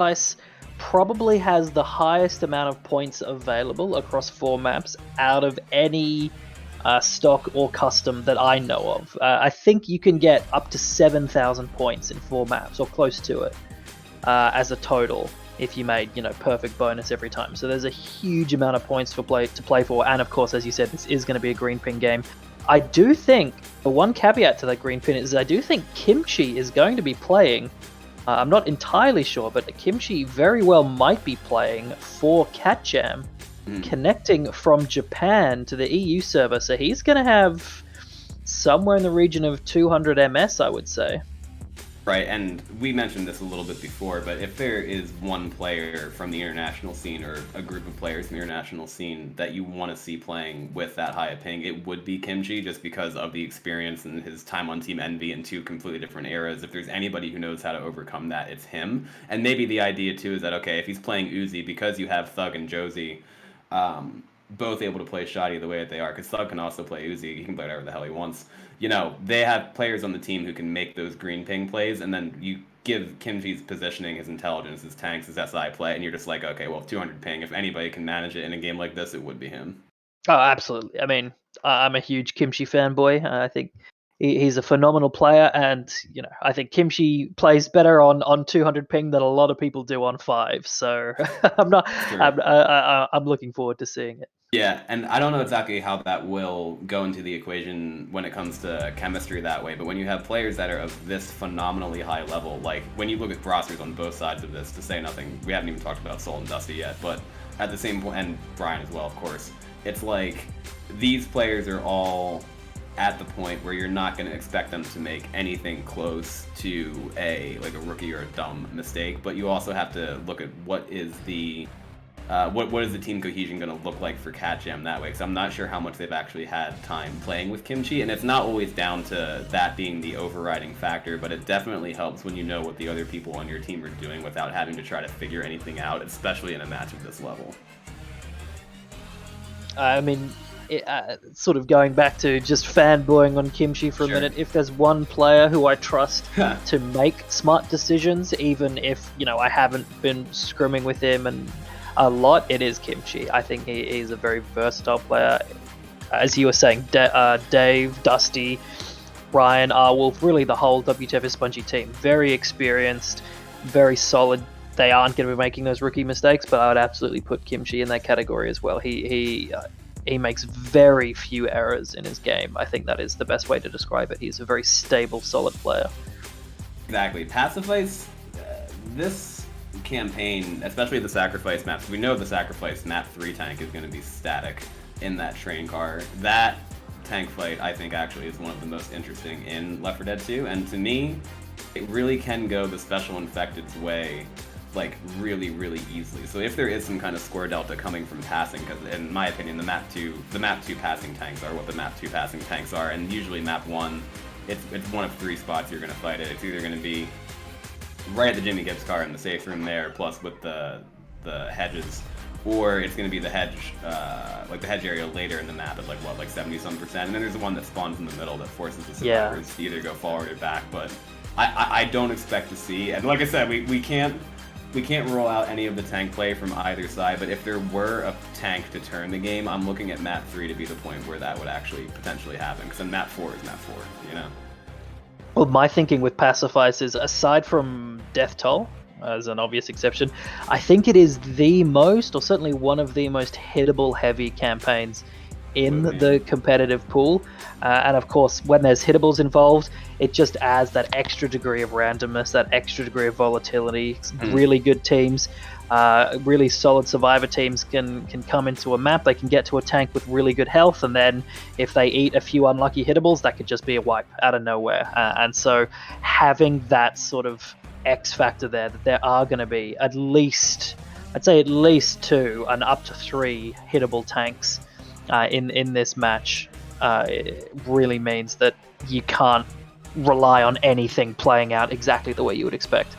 Sacrifice probably has the highest amount of points available across 4 maps out of any stock or custom that I know of. I think you can get up to 7,000 points in 4 maps, or close to it, as a total, if you made, perfect bonus every time. So there's a huge amount of points to play for, and of course, as you said, this is going to be a green pin game. I do think, the one caveat to that green pin is I do think Kimchi is going to be playing. I'm not entirely sure, but Kimchi very well might be playing for CATJAM, connecting from Japan to the EU server. So he's going to have somewhere in the region of 200 MS, I would say. Right, and we mentioned this a little bit before, but if there is one player from the international scene, or a group of players from the international scene, that you want to see playing with that high a ping, it would be Kimchi, just because of the experience and his time on Team Envy in 2 completely different eras. If there's anybody who knows how to overcome that, it's him. And maybe the idea, too, is that, okay, if he's playing Uzi, because you have Thug and Josie, both able to play Shoddy the way that they are, because Thug can also play Uzi, he can play whatever the hell he wants. They have players on the team who can make those green ping plays, and then you give Kimchi's positioning, his intelligence, his tanks, his SI play, and you're just like, okay, well, 200 ping, if anybody can manage it in a game like this, it would be him. Oh, absolutely. I mean, I'm a huge Kimchi fanboy. I think he's a phenomenal player, and I think Kimchi plays better on 200 ping than a lot of people do on 5. So I'm looking forward to seeing it. Yeah, and I don't know exactly how that will go into the equation when it comes to chemistry that way, but when you have players that are of this phenomenally high level, like when you look at rosters on both sides of this, to say nothing, we haven't even talked about Soul and Dusty yet, but at the same point, and Brian as well, of course, it's like these players are all at the point where you're not going to expect them to make anything close to a rookie or a dumb mistake, but you also have to look at what is the what is the team cohesion going to look like for CATJAM that way? Because I'm not sure how much they've actually had time playing with Kimchi, and it's not always down to that being the overriding factor, but it definitely helps when you know what the other people on your team are doing without having to try to figure anything out, especially in a match of this level. I mean, sort of going back to just fanboying on Kimchi for a minute, if there's one player who I trust to make smart decisions, even if, I haven't been scrimming with him and a lot, it is Kimchi. I think he's a very versatile player. As you were saying, Dave, Dusty, Ryan, Wolf, really the whole WTF SPONGY team. Very experienced, very solid. They aren't going to be making those rookie mistakes, but I would absolutely put Kimchi in that category as well. He makes very few errors in his game. I think that is the best way to describe it. He's a very stable, solid player. Exactly. Pacifice, this campaign, especially the Sacrifice maps, we know the Sacrifice map 3 tank is going to be static in that train car. That tank fight, I think, actually is one of the most interesting in Left 4 Dead 2, and to me, it really can go the Special Infected's way, really, really easily. So if there is some kind of score delta coming from passing, because in my opinion, the map 2 passing tanks are what the map 2 passing tanks are, and usually map 1, it's one of 3 spots you're going to fight it. It's either going to be right at the Jimmy Gibbs car in the safe room there, plus with the hedges, or it's going to be the hedge, the hedge area later in the map at 70-some%, and then there's the one that spawns in the middle that forces the survivors to either go forward or back. But I don't expect to see, and like I said, we can't rule out any of the tank play from either side, but if there were a tank to turn the game, I'm looking at map 3 to be the point where that would actually potentially happen, because then map 4 is map 4, Well, my thinking with Pacifice is, aside from Death Toll, as an obvious exception, I think it is the most, or certainly one of the most hittable heavy campaigns in the competitive pool. And of course, when there's hittables involved, it just adds that extra degree of randomness, that extra degree of volatility. Really good teams, really solid survivor teams can come into a map. They can get to a tank with really good health, and then if they eat a few unlucky hittables, that could just be a wipe out of nowhere. And so having that sort of X factor there, that there are going to be at least 2 and up to 3 hittable tanks in this match, it really means that you can't rely on anything playing out exactly the way you would expect.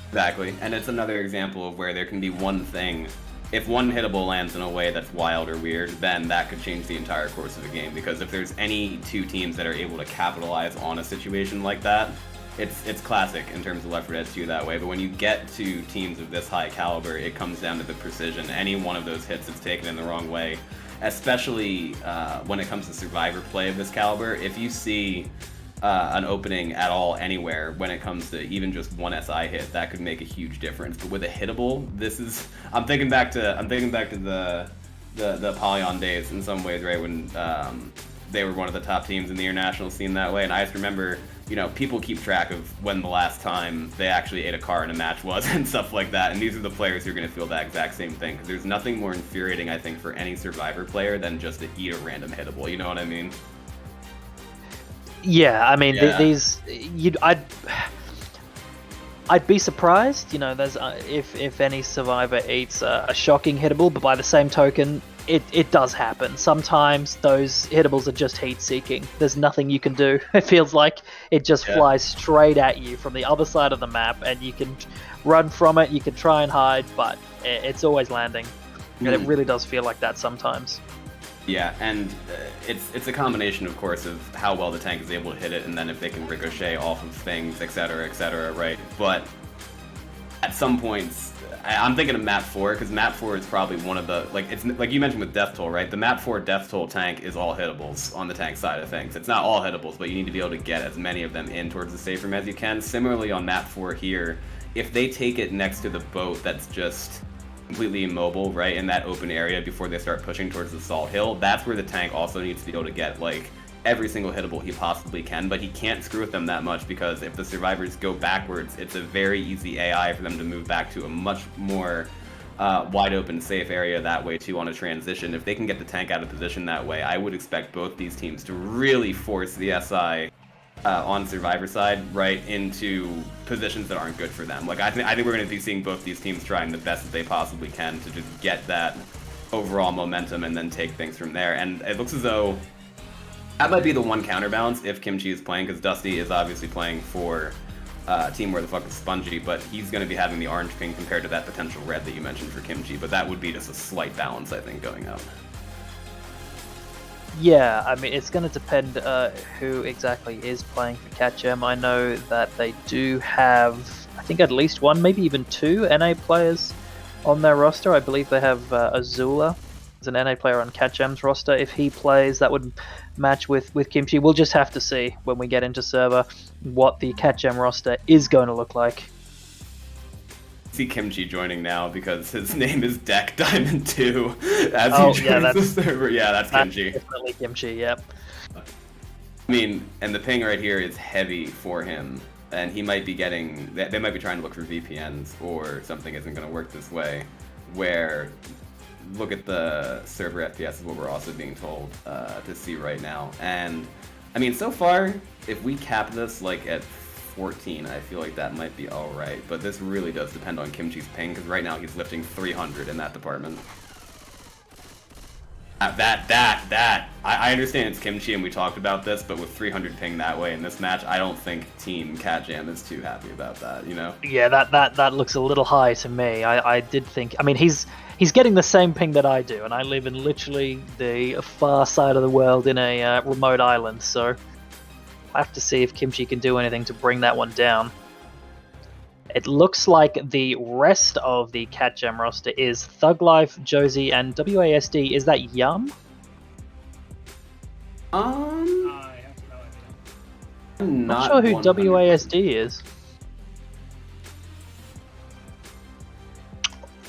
Exactly, and it's another example of where there can be one thing. If one hittable lands in a way that's wild or weird, then that could change the entire course of the game, because if there's any 2 teams that are able to capitalize on a situation like that, it's classic in terms of Left 4 Dead 2 that way. But when you get to teams of this high caliber, it comes down to the precision. Any one of those hits that's taken in the wrong way, especially when it comes to survivor play of this caliber, if you see an opening at all anywhere when it comes to even just one SI hit, that could make a huge difference. But with a hittable, this is I'm thinking back to the Polyon days in some ways, right, when they were one of the top teams in the international scene that way. And I just remember, you know, people keep track of when the last time they actually ate a car in a match was and stuff like that. And these are the players who are going to feel that exact same thing. Because there's nothing more infuriating, I think, for any survivor player than just to eat a random hittable. You know what I mean? Yeah, I mean, Yeah. I'd be surprised, you know, there's if any survivor eats a shocking hittable, but by the same token, it does happen. Sometimes those hittables are just heat seeking. There's nothing you can do. It feels like it just flies straight at you from the other side of the map, and you can run from it, you can try and hide, but it's always landing. And it really does feel like that sometimes. Yeah, and it's a combination, of course, of how well the tank is able to hit it, and then if they can ricochet off of things, etc., right? But at some points, I'm thinking of map 4, because map 4 is probably one of the, like, it's like you mentioned with Death Toll, right? The map 4 Death Toll tank is all hittables on the tank side of things. It's not all hittables, but you need to be able to get as many of them in towards the safe room as you can. Similarly on map 4 here, if they take it next to the boat that's just completely immobile, right, in that open area before they start pushing towards the salt hill, that's where the tank also needs to be able to get, like, every single hittable he possibly can, but he can't screw with them that much, because if the survivors go backwards, it's a very easy AI for them to move back to a much more wide open safe area that way too on a transition. If they can get the tank out of position that way, I would expect both these teams to really force the SI on survivor side right into positions that aren't good for them. Like I think we're going to be seeing both these teams trying the best that they possibly can to just get that overall momentum and then take things from there. And it looks as though that might be the one counterbalance if Kimchi is playing, because Dusty is obviously playing for Team Where the Fuck is Spongy, but he's going to be having the orange ping compared to that potential red that you mentioned for Kimchi. But that would be just a slight balance, I think, going out. Yeah, I mean, it's going to depend who exactly is playing for CATJAM. I know that they do have, I think, at least one, maybe even two NA players on their roster. I believe they have Azula as an NA player on CATJAM's roster. If he plays, that would match with Kimchi. We'll just have to see when we get into server what the CATJAM roster is going to look like. See Kimchi joining now because his name is Deck Diamond 2 as he joins the server. Yeah, that's Kimchi. Definitely Kimchi, yep. I mean, and the ping right here is heavy for him, and he might be getting, they might be trying to look for VPNs or something isn't going to work this way, where, look at the server FPS is what we're also being told to see right now. And, I mean, so far, if we cap this like at 14, I feel like that might be alright, but this really does depend on Kimchi's ping, because right now he's lifting 300 in that department. I understand it's Kimchi and we talked about this, but with 300 ping that way in this match, I don't think Team CATJAM is too happy about that, you know? Yeah, that looks a little high to me. I did think, I mean, he's getting the same ping that I do, and I live in literally the far side of the world in a remote island, so I have to see if Kimchi can do anything to bring that one down. It looks like the rest of the CATJAM roster is Thug Life, Josie, and WASD. Is that Yum? I have no idea. I'm not sure who 100%. WASD is.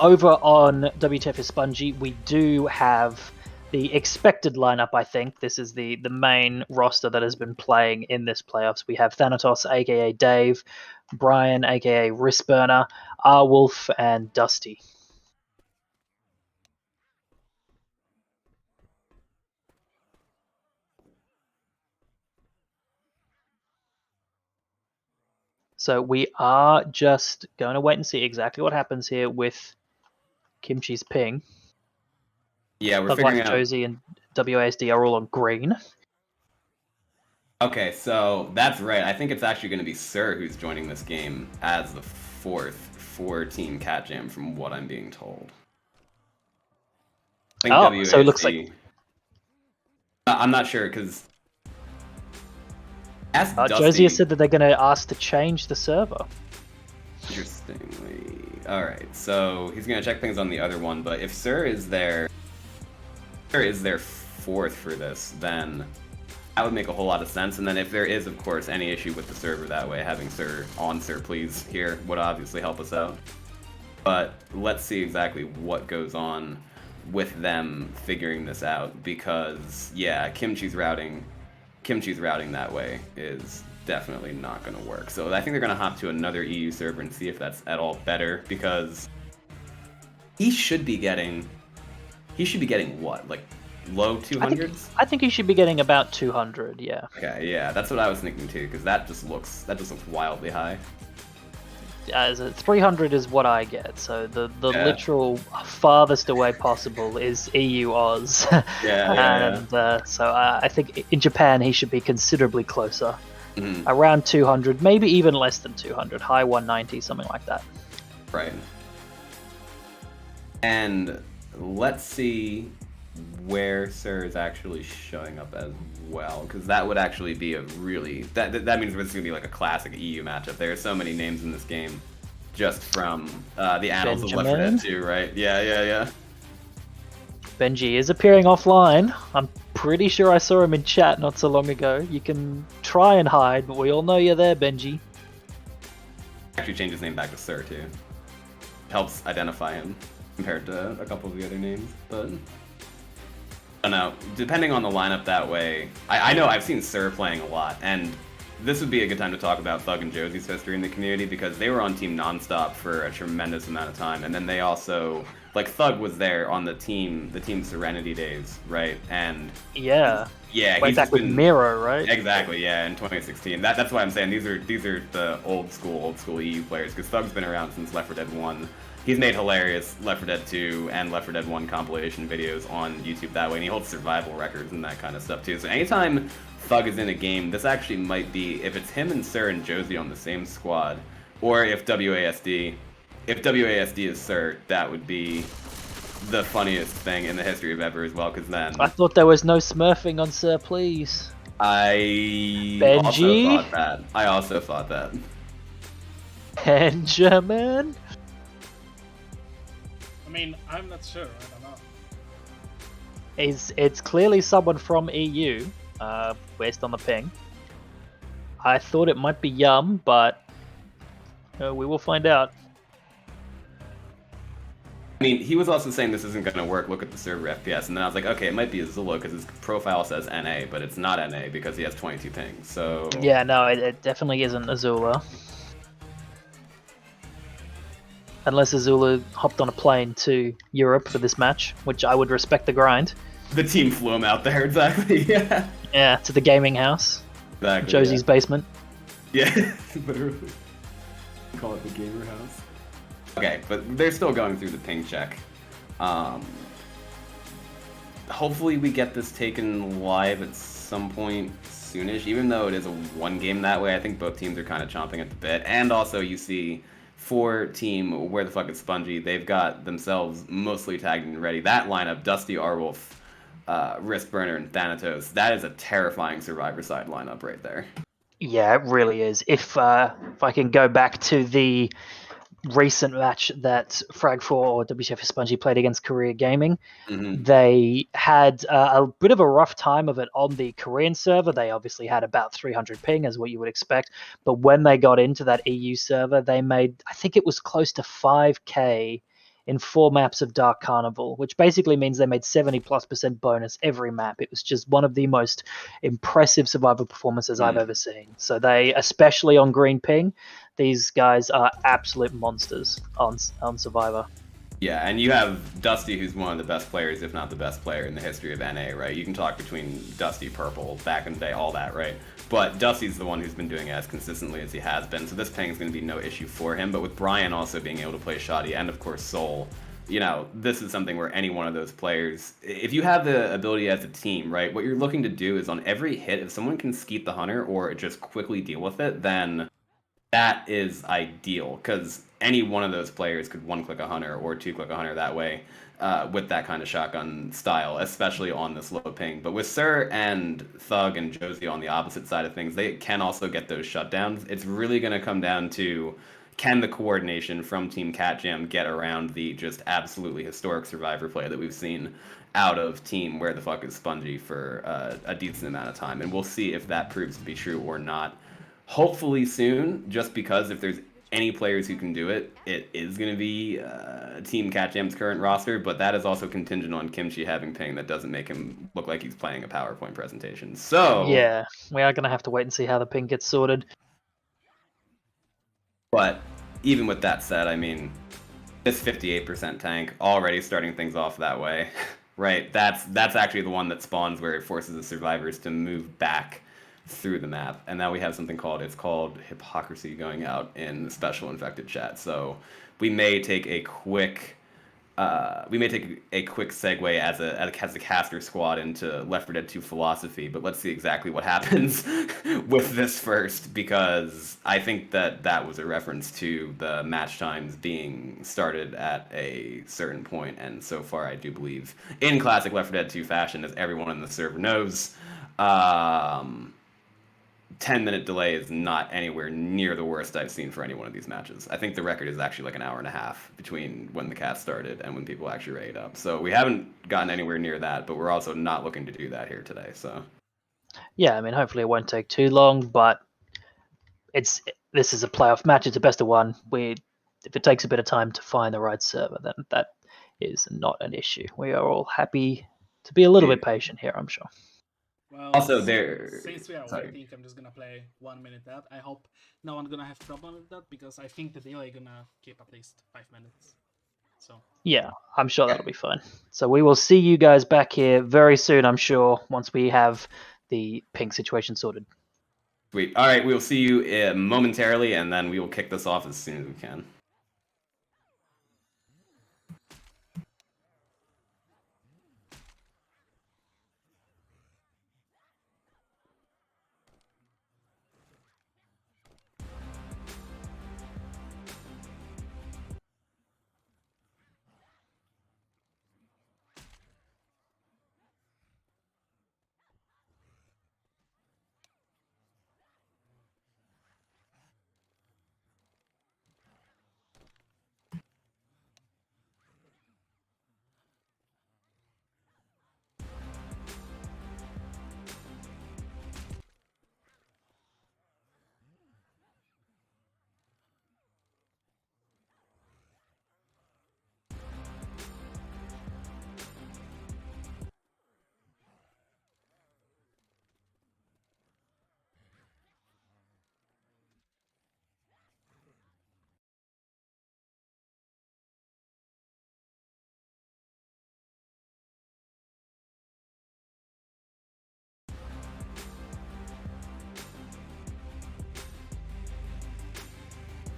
Over on WTF is Spongy, we do have the expected lineup, I think. This is the main roster that has been playing in this playoffs. We have Thanatos, aka Dave, Brian, aka Wristburner, R-Wolf, and Dusty. So we are just going to wait and see exactly what happens here with Kimchi's ping. Yeah, we're Thug figuring Life, out. Josie, and WASD are all on green. Okay, so that's right. I think it's actually going to be Sir who's joining this game as the fourth for Team CATJAM, from what I'm being told. I think WASD, so it looks like... I'm not sure, because Ask Josie Dusty. has said that they're going to ask to change the server. Interestingly. Alright, so he's going to check things on the other one, but if Sir is their fourth for this, then that would make a whole lot of sense. And then if there is, of course, any issue with the server that way, having Sir Please here would obviously help us out. But let's see exactly what goes on with them figuring this out, because yeah, Kimchi's routing that way is definitely not going to work. So I think they're going to hop to another EU server and see if that's at all better, because he should be getting what, like low 200s? I think he should be getting about 200, yeah. Okay, yeah, that's what I was thinking too, because that just looks wildly high. 300 is what I get, so the literal farthest away possible is EU Oz. So I think in Japan he should be considerably closer. Around 200, maybe even less than 200, high 190, something like that. Right. And let's see where Sir is actually showing up as well, because that would actually be a really that means it's gonna be like a classic EU matchup. There are so many names in this game, just from the annals of Left 4 Dead 2, right? Yeah. Benji is appearing offline. I'm pretty sure I saw him in chat not so long ago. You can try and hide, but we all know you're there, Benji. Actually changed his name back to Sir too. Helps identify him compared to a couple of the other names, but I don't know. Depending on the lineup that way, I know I've seen Sir playing a lot, and this would be a good time to talk about Thug and Josie's history in the community, because they were on Team Nonstop for a tremendous amount of time, and then they also, like, Thug was there on the Team Serenity days, right? And yeah, he's back with Miro, right? Exactly, yeah, in 2016. That's why I'm saying these are the old school EU players, because Thug's been around since Left 4 Dead 1. He's made hilarious Left 4 Dead 2 and Left 4 Dead 1 compilation videos on YouTube that way, and he holds survival records and that kind of stuff too. So anytime Thug is in a game, this actually might be, if it's him and Sir and Josie on the same squad, or if WASD is Sir, that would be the funniest thing in the history of ever as well, because then... I thought there was no smurfing on Sir Please. Benji? I also thought that. Benjamin? I mean, I'm not sure, I don't know. It's clearly someone from EU, based on the ping. I thought it might be Yum, but we will find out. I mean, he was also saying this isn't going to work, look at the server FPS, and then I was like, okay, it might be Azula, because his profile says NA, but it's not NA, because he has 22 pings, so... Yeah, no, it definitely isn't Azula. Unless Azula hopped on a plane to Europe for this match, which I would respect the grind. The team flew him out there, exactly, yeah. Yeah, to the gaming house. Exactly, Josie's basement. Yeah, literally. Call it the gamer house. Okay, but they're still going through the ping check. Hopefully we get this taken live at some point soonish, even though it is a one game that way. I think both teams are kind of chomping at the bit. And also you see for team Where the Fuck is Spongy, they've got themselves mostly tagged and ready. That lineup, Dusty, Arwolf, Wristburner, and Thanatos, that is a terrifying Survivor side lineup right there. Yeah, it really is. If I can go back to the recent match that Frag4 or WCF Spongy played against Korea Gaming, they had a bit of a rough time of it on the Korean server. They obviously had about 300 ping, as what you would expect, but when they got into that EU server, they made, I think it was close to 5k in 4 maps of Dark Carnival, which basically means they made 70+% bonus every map. It was just one of the most impressive survivor performances I've ever seen. So they, especially on green ping, these guys are absolute monsters on Survivor. Yeah, and you have Dusty, who's one of the best players, if not the best player in the history of NA, right? You can talk between Dusty, Purple, back in the day, all that, right? But Dusty's the one who's been doing it as consistently as he has been, so this ping is going to be no issue for him. But with Brian also being able to play Shoddy, and of course Soul, you know, this is something where any one of those players, if you have the ability as a team, right, what you're looking to do is on every hit, if someone can skeet the hunter or just quickly deal with it, then that is ideal, because any one of those players could one-click a hunter or two-click a hunter that way with that kind of shotgun style, especially on this low ping. But with Sir and Thug and Josie on the opposite side of things, they can also get those shutdowns. It's really going to come down to, can the coordination from Team CATJAM get around the just absolutely historic survivor play that we've seen out of Team Where the Fuck is Spongy for a decent amount of time. And we'll see if that proves to be true or not. Hopefully soon, just because if there's any players who can do it, it is going to be Team CatJam's current roster, but that is also contingent on Kimchi having ping that doesn't make him look like he's playing a PowerPoint presentation. So yeah, we are going to have to wait and see how the ping gets sorted. But even with that said, I mean, this 58% tank already starting things off that way, right? That's actually the one that spawns where it forces the survivors to move back through the map. And now we have something called hypocrisy going out in the special infected chat. So we may take a quick segue as a caster squad into Left 4 Dead 2 philosophy, but let's see exactly what happens with this first, because I think that was a reference to the match times being started at a certain point, and so far I do believe in classic Left 4 Dead 2 fashion, as everyone on the server knows, 10-minute delay is not anywhere near the worst I've seen for any one of these matches. I think the record is actually like an hour and a half between when the cast started and when people actually raid up. So we haven't gotten anywhere near that, but we're also not looking to do that here today. So yeah, I mean, hopefully it won't take too long, but this is a playoff match. It's a best of one. If it takes a bit of time to find the right server, then that is not an issue. We are all happy to be a little bit patient here, I'm sure. Well, also since we are waiting, I'm just gonna play 1 minute that. I hope no one's gonna have problem with that, because I think the delay gonna keep at least 5 minutes. So yeah, I'm sure that'll be fine. So we will see you guys back here very soon, I'm sure, once we have the ping situation sorted. Sweet. All right, we'll see you momentarily, and then we will kick this off as soon as we can.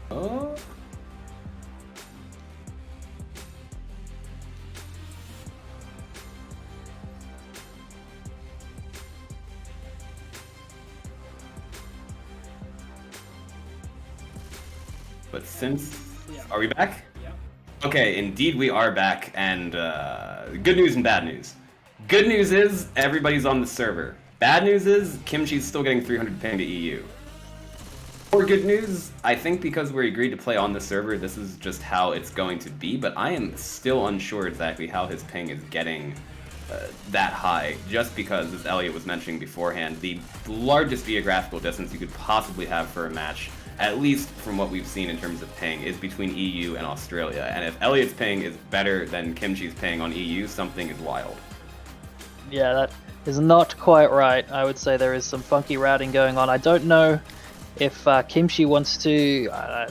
Oh. But since... Are we back? yeah. Okay, indeed we are back, and good news and bad news. Good news is everybody's on the server. Bad news is Kimchi's still getting 300 ping to EU. For good news, I think because we agreed to play on the server, this is just how it's going to be, but I am still unsure exactly how his ping is getting that high, just because, as Elliot was mentioning beforehand, the largest geographical distance you could possibly have for a match, at least from what we've seen in terms of ping, is between EU and Australia. And if Elliot's ping is better than Kimchi's ping on EU, something is wild. Yeah, that is not quite right. I would say there is some funky routing going on. I don't know if Kimchi wants to...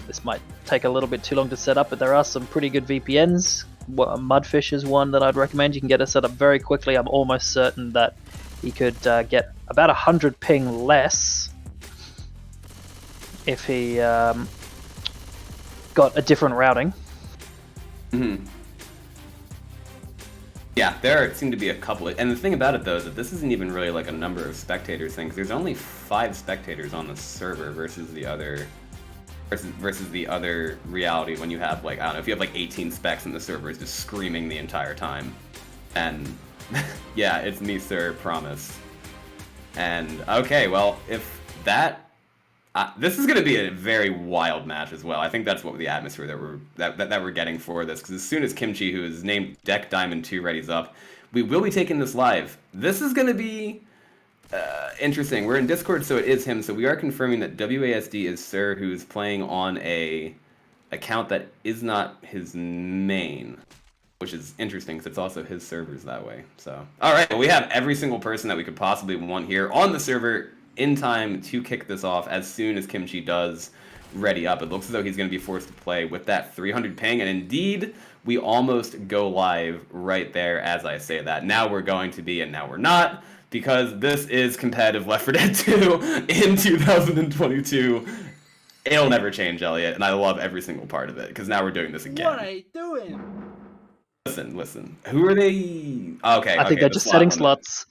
this might take a little bit too long to set up, but there are some pretty good VPNs. Mudfish is one that I'd recommend. You can get it set up very quickly. I'm almost certain that he could get about 100 ping less if he got a different routing. Mm-hmm. Yeah, there seem to be a couple and the thing about it though is that this isn't even really like a number of spectators thing, 'cause there's only 5 spectators on the server versus the other versus the other reality when you have like, I don't know, if you have like 18 specs and the server is just screaming the entire time. And yeah, it's me, sir, promise. And okay, well, if that this is going to be a very wild match as well. I think that's what the atmosphere that we're getting for this, because as soon as Kimchi, who is named Deck Diamond 2, readies up, we will be taking this live. This is going to be interesting. We're in Discord, so it is him. So we are confirming that WASD is Sir, who's playing on a account that is not his main, which is interesting because it's also his servers that way. So all right, well, we have every single person that we could possibly want here on the server in time to kick this off as soon as Kimchi does ready up. It looks as though he's going to be forced to play with that 300 ping, and indeed, we almost go live right there as I say that. Now we're going to be, and now we're not, because this is competitive Left 4 Dead 2 in 2022. It'll never change, Elliot, and I love every single part of it, because now we're doing this again. What are you doing? Listen. Who are they? Okay, I think they're just setting slots.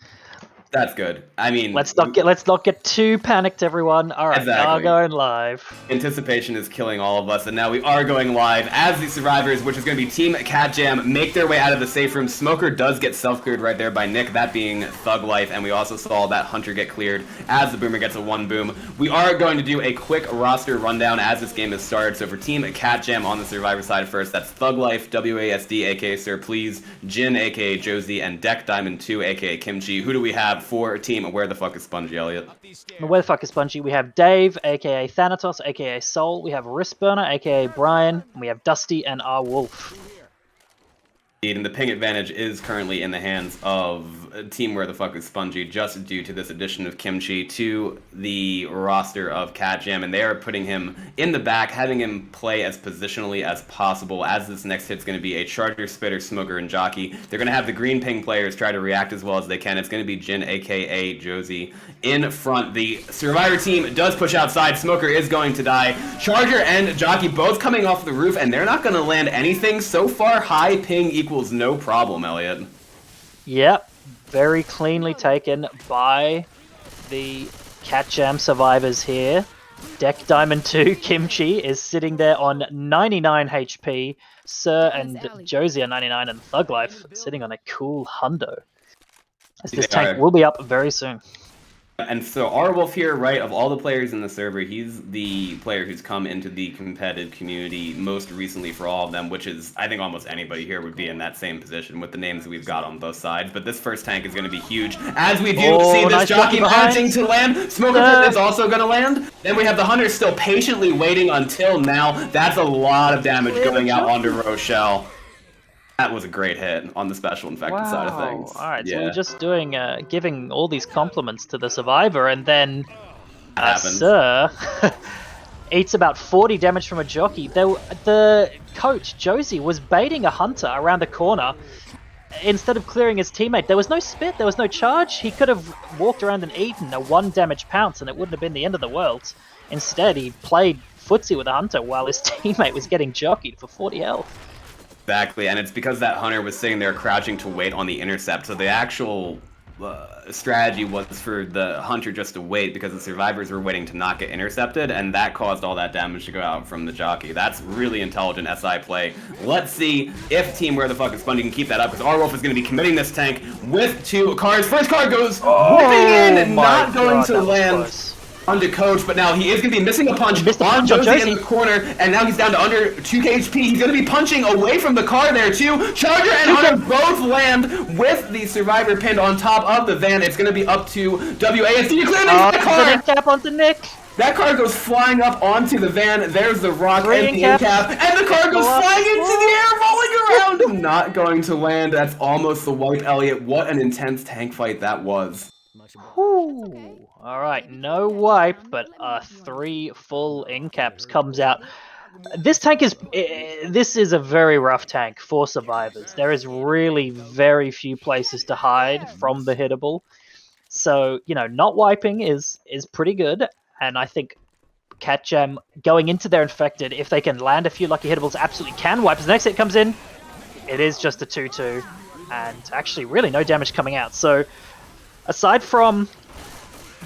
That's good. I mean, let's not get too panicked, everyone. All right, exactly. Now going live. Anticipation is killing all of us, and now we are going live as the survivors, which is going to be Team CATJAM, make their way out of the safe room. Smoker does get self-cleared right there by Nick, that being Thug Life, and we also saw that Hunter get cleared as the Boomer gets a 1 boom. We are going to do a quick roster rundown as this game has started. So for Team CATJAM on the survivor side first, that's Thug Life, WASD, aka Sir Please, Jin, aka Josie, and Deck Diamond 2, aka Kimchi. Who do we have for Team Where the Fuck is Spongy, Elliot? Where the Fuck is Spongy? We have Dave, aka Thanatos, aka Soul. We have Wristburner, aka Brian. And we have Dusty and R Wolf. And the ping advantage is currently in the hands of Team Where the Fuck is Spongy, just due to this addition of Kimchi to the roster of CATJAM, and they are putting him in the back, having him play as positionally as possible, as this next hit's going to be a Charger, Spitter, Smoker, and Jockey. They're going to have the green ping players try to react as well as they can. It's going to be Jin, aka Josie, in front. The Survivor team does push outside. Smoker is going to die. Charger and Jockey both coming off the roof, and they're not going to land anything. So far, high ping equals no problem, Elliot. Yep. Very cleanly taken by the CATJAM survivors here. Deck Diamond 2, Kimchi, is sitting there on 99 HP. Sir and Josie are 99, and Thug Life sitting on a cool hundo. As this tank will be up very soon. And so R Wolf here, right, of all the players in the server, he's the player who's come into the competitive community most recently for all of them, which is, I think almost anybody here would be in that same position with the names we've got on both sides. But this first tank is going to be huge. As we do see this nice Jockey managing to land, Smoker is also going to land. Then we have the Hunter still patiently waiting until now. That's a lot of damage going out onto Rochelle. That was a great hit on the special infected side of things. Alright, so we're just doing, giving all these compliments to the survivor, and then Sir eats about 40 damage from a Jockey. The coach, Josie, was baiting a Hunter around the corner. Instead of clearing his teammate, there was no spit, there was no charge. He could have walked around and eaten a 1 damage pounce, and it wouldn't have been the end of the world. Instead, he played footsie with a Hunter while his teammate was getting jockeyed for 40 health. Exactly, and it's because that Hunter was sitting there crouching to wait on the intercept, so the actual strategy was for the Hunter just to wait because the survivors were waiting to not get intercepted, and that caused all that damage to go out from the Jockey. That's really intelligent SI play. Let's see if Team Where the Fuck is Spongy can keep that up, because R-Wolf is going to be committing this tank with 2 cars. First car goes whipping in, not going to land onto Coach, but now he is going to be missing a punch on Josie in the corner, and now he's down to under 2 HP. He's going to be punching away from the car there too. Charger and Hunter both land with the survivor pinned on top of the van. It's going to be up to WASD to clear the car. Cap onto Nick. That car goes flying up onto the van. There's the rock and the cap, and the car goes flying into the air, rolling around. Not going to land. That's almost the wipe, Elliot. What an intense tank fight that was. Whew. Alright, no wipe, but 3 full in-caps comes out. This tank is... This is a very rough tank for survivors. There is really very few places to hide from the hittable. So, you know, not wiping is pretty good. And I think CATJAM going into their infected, if they can land a few lucky hittables, absolutely can wipe. As the next hit comes in, it is just a 2-2. And actually really no damage coming out. So, aside from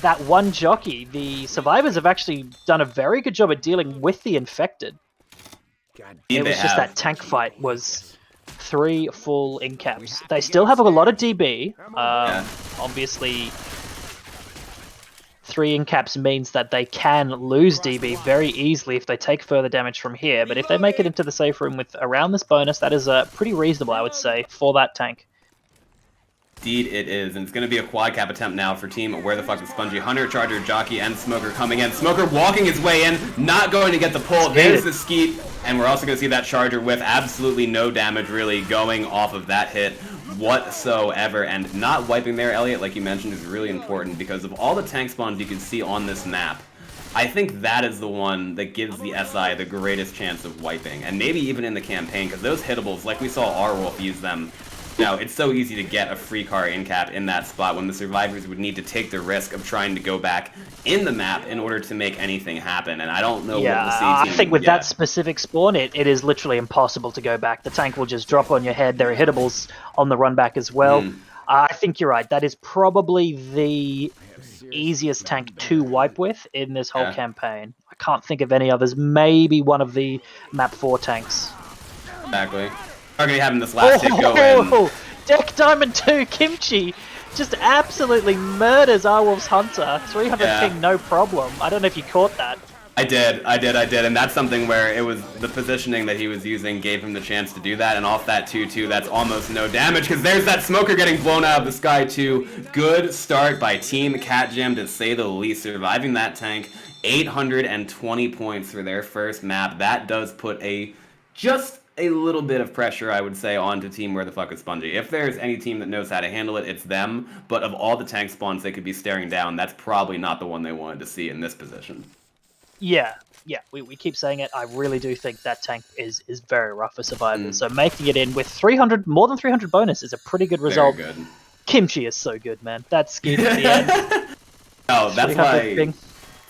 that one jockey, the survivors have actually done a very good job at dealing with the infected. It was just that tank fight was 3 full in-caps. They still have a lot of DB. Obviously, 3 in-caps means that they can lose DB very easily if they take further damage from here. But if they make it into the safe room with around this bonus, that is pretty reasonable, I would say, for that tank. Indeed it is, and it's going to be a quad cap attempt now for team Where the Fuck is Spongy. Hunter, Charger, Jockey, and Smoker coming in. Smoker walking his way in, not going to get the pull. There's the skeet, and we're also going to see that Charger with absolutely no damage really going off of that hit whatsoever. And not wiping there, Elliot, like you mentioned, is really important because of all the tank spawns you can see on this map. I think that is the one that gives the SI the greatest chance of wiping, and maybe even in the campaign, because those hittables, like we saw R-Wolf use them, now, it's so easy to get a free car in cap in that spot when the survivors would need to take the risk of trying to go back in the map in order to make anything happen, and I don't know what the C team... I think with that specific spawn, it is literally impossible to go back. The tank will just drop on your head. There are hittables on the run back as well. I think you're right. That is probably the easiest tank to wipe with in this whole campaign. I can't think of any others. Maybe one of the map 4 tanks. Exactly. Are going to be having this last hit go in. Deck Diamond 2 Kimchi just absolutely murders R-Wolf's Hunter. 300 ping, no problem. I don't know if you caught that. I did, and that's something where it was the positioning that he was using gave him the chance to do that, and off that 2-2, that's almost no damage, because there's that Smoker getting blown out of the sky too. Good start by Team CATJAM, to say the least, surviving that tank. 820 points for their first map. That does put just a little bit of pressure, I would say, onto Team Where the Fuck is Spongy. If there's any team that knows how to handle it, it's them. But of all the tank spawns they could be staring down, that's probably not the one they wanted to see in this position. Yeah, we keep saying it. I really do think that tank is very rough for survivors. So making it in with 300, more than 300 bonus is a pretty good result. Very good. Kimchi is so good, man. That skeet at the end. Oh, that's why... Ping.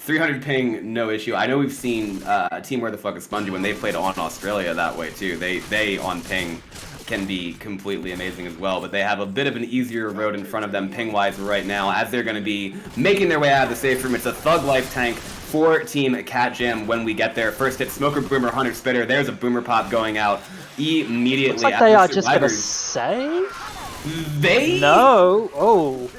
300 ping, no issue. I know we've seen Team Where the Fuck is Spongy when they played on Australia that way too. They on ping can be completely amazing as well, but they have a bit of an easier road in front of them ping-wise right now as they're going to be making their way out of the safe room. It's a Thug Life tank for Team CATJAM when we get there. First hit, Smoker, Boomer, Hunter, Spitter. There's a Boomer pop going out immediately. Looks like they are just going to save? No. Oh.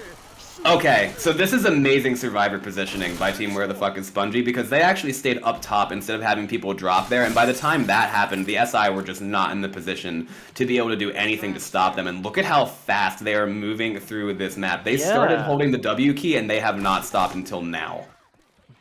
Okay, so this is amazing survivor positioning by Team Where the Fuck is Spongy, because they actually stayed up top instead of having people drop there, and by the time that happened, the SI were just not in the position to be able to do anything to stop them, and look at how fast they are moving through this map. They started holding the W key, and they have not stopped until now.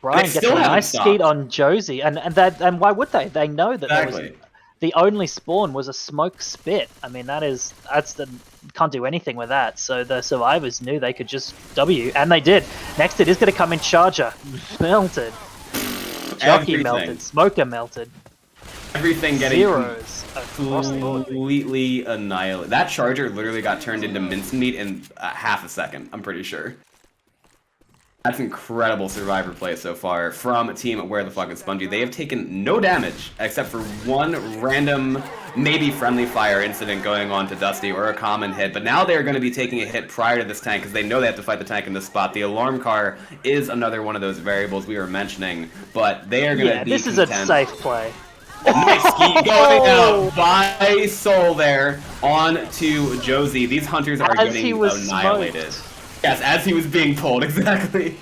Brian gets a nice skeet on Josie, and why would they? They know that the only spawn was a smoke spit. I mean, can't do anything with that. So the survivors knew they could just W, and they did. Next, it is going to come in Charger. Melted. Jockey melted. Smoker melted. Everything getting zeros across the board. Completely annihilated. That Charger literally got turned into mincemeat in half a second, I'm pretty sure. That's incredible survivor play so far from Team Where the Fuck is Spongy. They have taken no damage except for one random, maybe friendly fire incident going on to Dusty or a common hit. But now they're going to be taking a hit prior to this tank because they know they have to fight the tank in this spot. The alarm car is another one of those variables we were mentioning, but they are going to be this is a safe play. Nice ski going out by Soul there on to Josie. These hunters are getting annihilated. Smoked. Yes, as he was being pulled, exactly.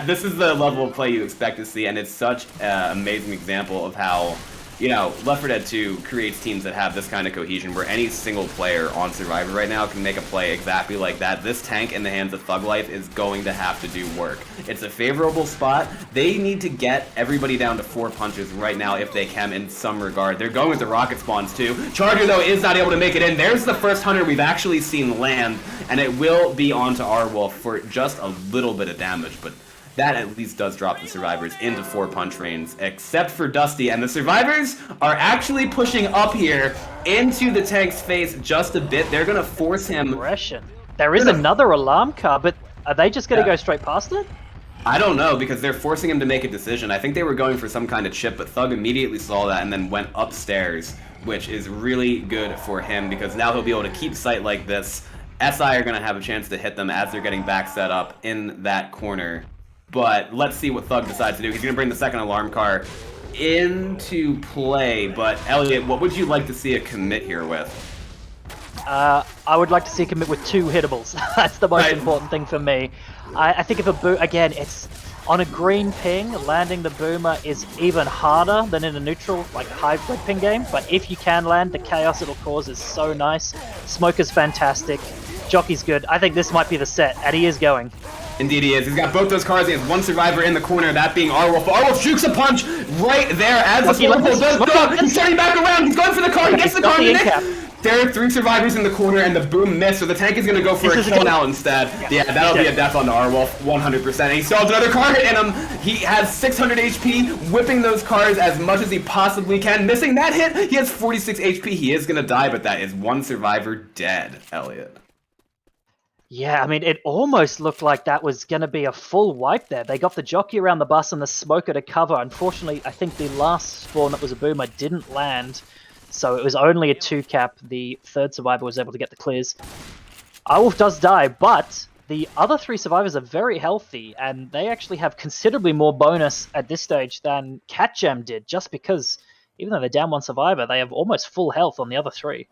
This is the level of play you expect to see, and it's such an amazing example of how, Left 4 Dead 2 creates teams that have this kind of cohesion where any single player on Survivor right now can make a play exactly like that. This tank in the hands of Thug Life is going to have to do work. It's a favorable spot. They need to get everybody down to 4 punches right now if they can in some regard. They're going with the rocket spawns too. Charger, though, is not able to make it in. There's the first hunter we've actually seen land, and it will be onto R-Wolf for just a little bit of damage, but that at least does drop the survivors into 4 punch range, except for Dusty, and the survivors are actually pushing up here into the tank's face just a bit. They're going to force him. There is another alarm car, but are they just going to go straight past it? I don't know, because they're forcing him to make a decision. I think they were going for some kind of chip, but Thug immediately saw that and then went upstairs, which is really good for him, because now he'll be able to keep sight like this SI are going to have a chance to hit them as they're getting back set up in that corner. But let's see what Thug decides to do. He's going to bring the second alarm car into play. But Elliot, what would you like to see a commit here with? I would like to see a commit with 2 hittables. That's the most important thing for me. I think if again, it's on a green ping, landing the boomer is even harder than in a neutral, like hybrid ping game. But if you can land, the chaos it'll cause is so nice. Smoker's fantastic. Jockey's good. I think this might be the set, and he is going. Indeed he is. He's got both those cars. He has one survivor in the corner, that being Arwolf. Arwolf shoots a punch right there as the smoke does go. He's turning back around. He's going for the car. He gets the car in the There are 3 survivors in the corner, and the boom missed, so the tank is going to go for a kill now instead. Yeah, that'll be a death on the Arwolf, 100%. And he still has another car hit in him. He has 600 HP, whipping those cars as much as he possibly can. Missing that hit, he has 46 HP. He is going to die, but that is 1 survivor dead, Elliot. Yeah, I mean, it almost looked like that was going to be a full wipe there. They got the jockey around the bus and the smoker to cover. Unfortunately, I think the last spawn that was a boomer didn't land. So it was only a 2-cap. The 3rd survivor was able to get the clears. Arwolf does die, but the other 3 survivors are very healthy, and they actually have considerably more bonus at this stage than CATJAM did, just because even though they're down 1 survivor, they have almost full health on the other 3.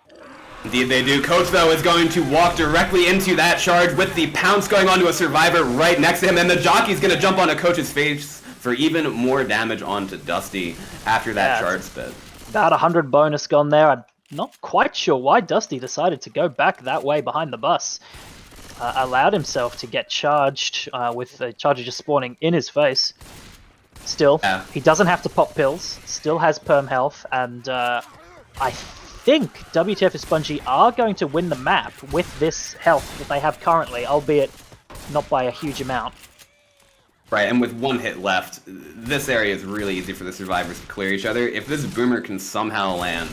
Indeed they do. Coach, though, is going to walk directly into that charge with the pounce going onto a survivor right next to him, and the jockey's going to jump onto Coach's face for even more damage onto Dusty after that charge spit. About 100 bonus gone there. I'm not quite sure why Dusty decided to go back that way behind the bus. Allowed himself to get charged with the charger just spawning in his face. Still, he doesn't have to pop pills. Still has perm health. And I think WTF is Spongy are going to win the map with this health that they have currently, albeit not by a huge amount. Right, and with 1 hit left, this area is really easy for the survivors to clear each other. If this boomer can somehow land,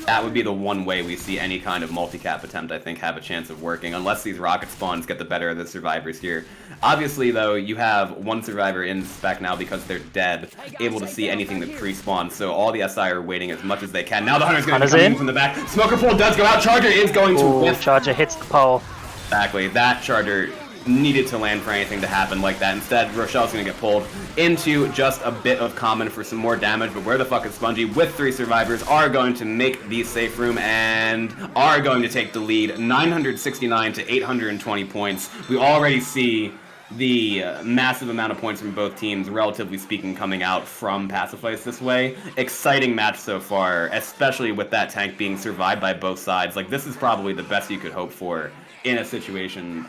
that would be the one way we see any kind of multi-cap attempt, I think, have a chance of working, unless these rocket spawns get the better of the survivors here. Obviously, though, you have 1 survivor in spec now because they're dead, able to see anything that pre-spawns, so all the SI are waiting as much as they can. Now the Hunter's going to come in from the back. Smoker pole does go out. Charger is going to whiff. Charger hits the pole. Exactly. That Charger needed to land for anything to happen like that. Instead, Rochelle's going to get pulled into just a bit of common for some more damage, but where the fuck is Spongy with 3 survivors are going to make the safe room and are going to take the lead, 969 to 820 points. We already see the massive amount of points from both teams, relatively speaking, coming out from Pacifice this way. Exciting match so far, especially with that tank being survived by both sides. Like, this is probably the best you could hope for in a situation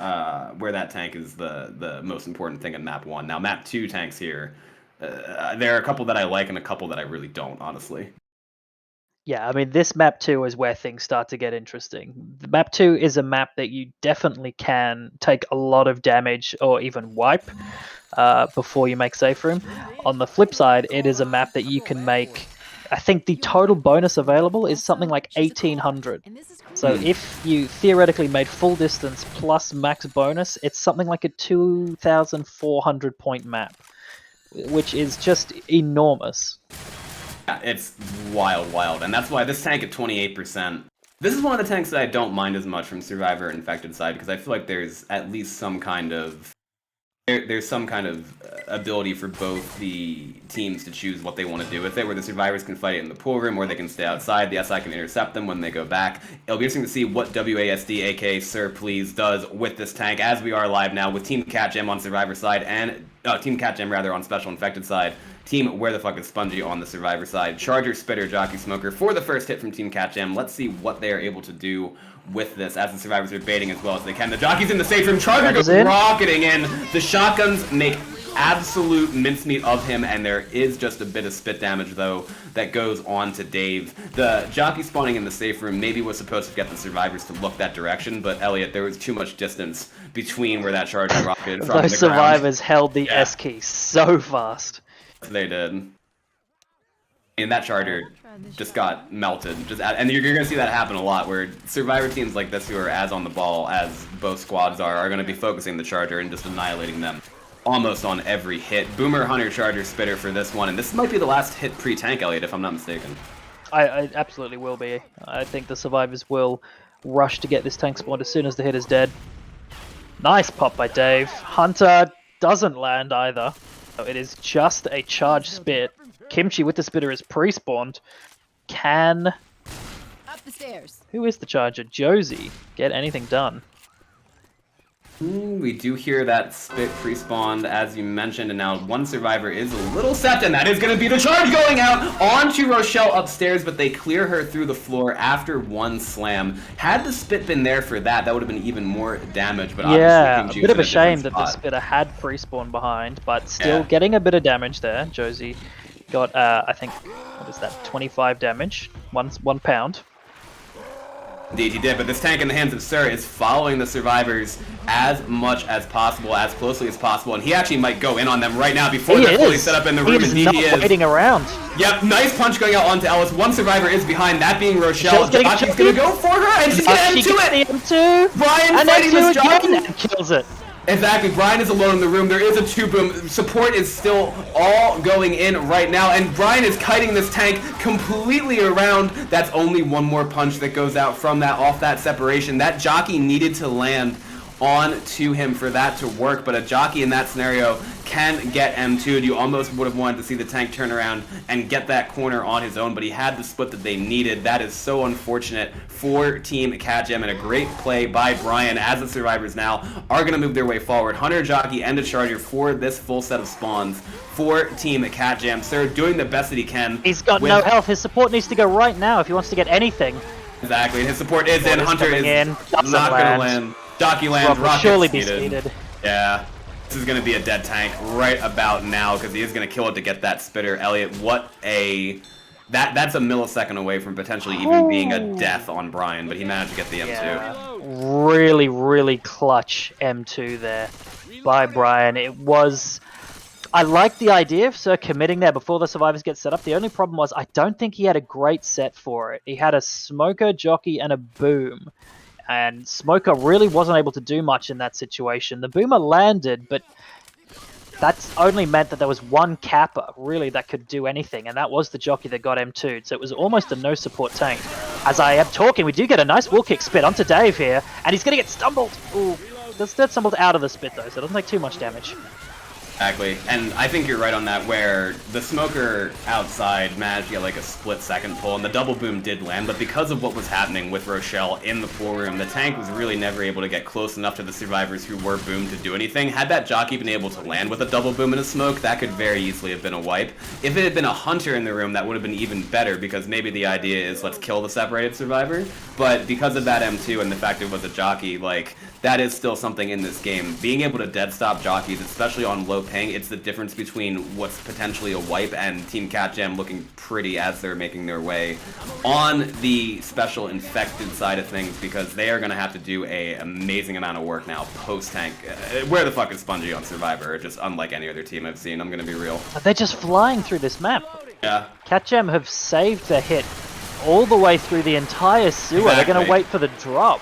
where that tank is the most important thing in map 1. Now, map 2 tanks here, there are a couple that I like and a couple that I really don't, honestly. Yeah, I mean, this map 2 is where things start to get interesting. The map 2 is a map that you definitely can take a lot of damage or even wipe before you make safe room. On the flip side, it is a map that you can make, I think the total bonus available is something like 1800. So if you theoretically made full distance plus max bonus, it's something like a 2,400 point map, which is just enormous. Yeah, it's wild, and that's why this tank at 28%, this is one of the tanks that I don't mind as much from Survivor Infected side, because I feel like there's at least some kind of ability for both the teams to choose what they want to do with it, where the survivors can fight it in the pool room, or they can stay outside, the SI can intercept them when they go back. It'll be interesting to see what WASD, aka Sir Please, does with this tank, as we are live now with Team CATJAM on Survivor side, and Team CATJAM rather on Special Infected side. Team Where the Fuck is Spongy on the Survivor side. Charger, Spitter, Jockey, Smoker for the first hit from Team CATJAM. Let's see what they are able to do with this as the survivors are baiting as well as they can. The Jockey's in the safe room. Charger goes rocketing in. The shotguns make absolute mincemeat of him, and there is just a bit of spit damage, though, that goes on to Dave. The Jockey spawning in the safe room maybe was supposed to get the survivors to look that direction, but Elliot, there was too much distance between where that Charger rocketed from Those the survivors held the S key so fast. They did. And that Charger just got melted. And you're going to see that happen a lot, where survivor teams like this who are as on the ball as both squads are going to be focusing the Charger and just annihilating them almost on every hit. Boomer, Hunter, Charger, Spitter for this one, and this might be the last hit pre-tank, Elliot, if I'm not mistaken. I absolutely will be. I think the survivors will rush to get this tank spawned as soon as the hit is dead. Nice pop by Dave. Hunter doesn't land either. So it is just a charge spit. Kimchi with the spitter is pre-spawned. Can... Up the stairs. Who is the charger? Josie. Get anything done. We do hear that spit pre-spawned, as you mentioned, and now one survivor is a little set, and that is going to be the charge going out onto Rochelle upstairs, but they clear her through the floor after one slam. Had the spit been there for that, that would have been even more damage, but yeah, obviously a bit of a Kimchi's in shame different that the spot. spitter had pre-spawn behind, but still getting a bit of damage there. Josie got, I think, what is that, 25 damage, 1 pound. Indeed, he did, but this tank in the hands of Sir is following the survivors as much as possible, as closely as possible, and he actually might go in on them right now before they're fully set up in the room. He is not waiting around. Yep, nice punch going out onto Ellis. One survivor is behind, that being Rochelle. Jockey's gonna go for her, and she's gonna M2 it! M2. Brian and fighting this jockey! And kills it. Exactly, Brian is alone in the room. There is a 2-boom. Support is still all going in right now, and Brian is kiting this tank completely around. That's only one more punch that goes out from that, off that separation. That jockey needed to land on to him for that to work, but a jockey in that scenario can get M2'd. You almost would have wanted to see the tank turn around and get that corner on his own, but he had the split that they needed. That is so unfortunate for Team CATJAM, and a great play by Brian as the survivors now are going to move their way forward. Hunter, jockey, and a charger for this full set of spawns for Team CATJAM. Sir doing the best that he can. He's got no health. His support needs to go right now if he wants to get anything. Exactly, and his support is in. Hunter is not going to land. Jockey lands, rocket surely be speeded. Yeah, this is going to be a dead tank right about now because he is going to kill it to get that spitter. Elliot, what a... That's a millisecond away from potentially even being a death on Brian, but he managed to get the M2. Yeah. Really, really clutch M2 there by Brian. It was... I like the idea of Sir committing there before the survivors get set up. The only problem was I don't think he had a great set for it. He had a smoker, jockey, and a boom. And Smoker really wasn't able to do much in that situation. The boomer landed, but that's only meant that there was one capper, really, that could do anything, and that was the jockey that got M2'd, so it was almost a no-support tank. As I am talking, we do get a nice wall kick spit onto Dave here, and he's going to get stumbled. Ooh, that's stumbled out of the spit, though, so it doesn't take too much damage. Exactly, and I think you're right on that, where the smoker outside managed to get like a split-second pull, and the double boom did land, but because of what was happening with Rochelle in the pool room, the tank was really never able to get close enough to the survivors who were boomed to do anything. Had that jockey been able to land with a double boom and a smoke, that could very easily have been a wipe. If it had been a hunter in the room, that would have been even better, because maybe the idea is let's kill the separated survivor, but because of that M2 and the fact it was a jockey, like, that is still something in this game. Being able to dead stop jockeys, especially on low ping, it's the difference between what's potentially a wipe and Team CATJAM looking pretty as they're making their way on the special infected side of things, because they are going to have to do an amazing amount of work now post-tank. Where the fuck is Spongy on Survivor? Just unlike any other team I've seen, I'm going to be real. They're just flying through this map. Yeah. CATJAM have saved their hit all the way through the entire sewer. Exactly. They're going to wait for the drop.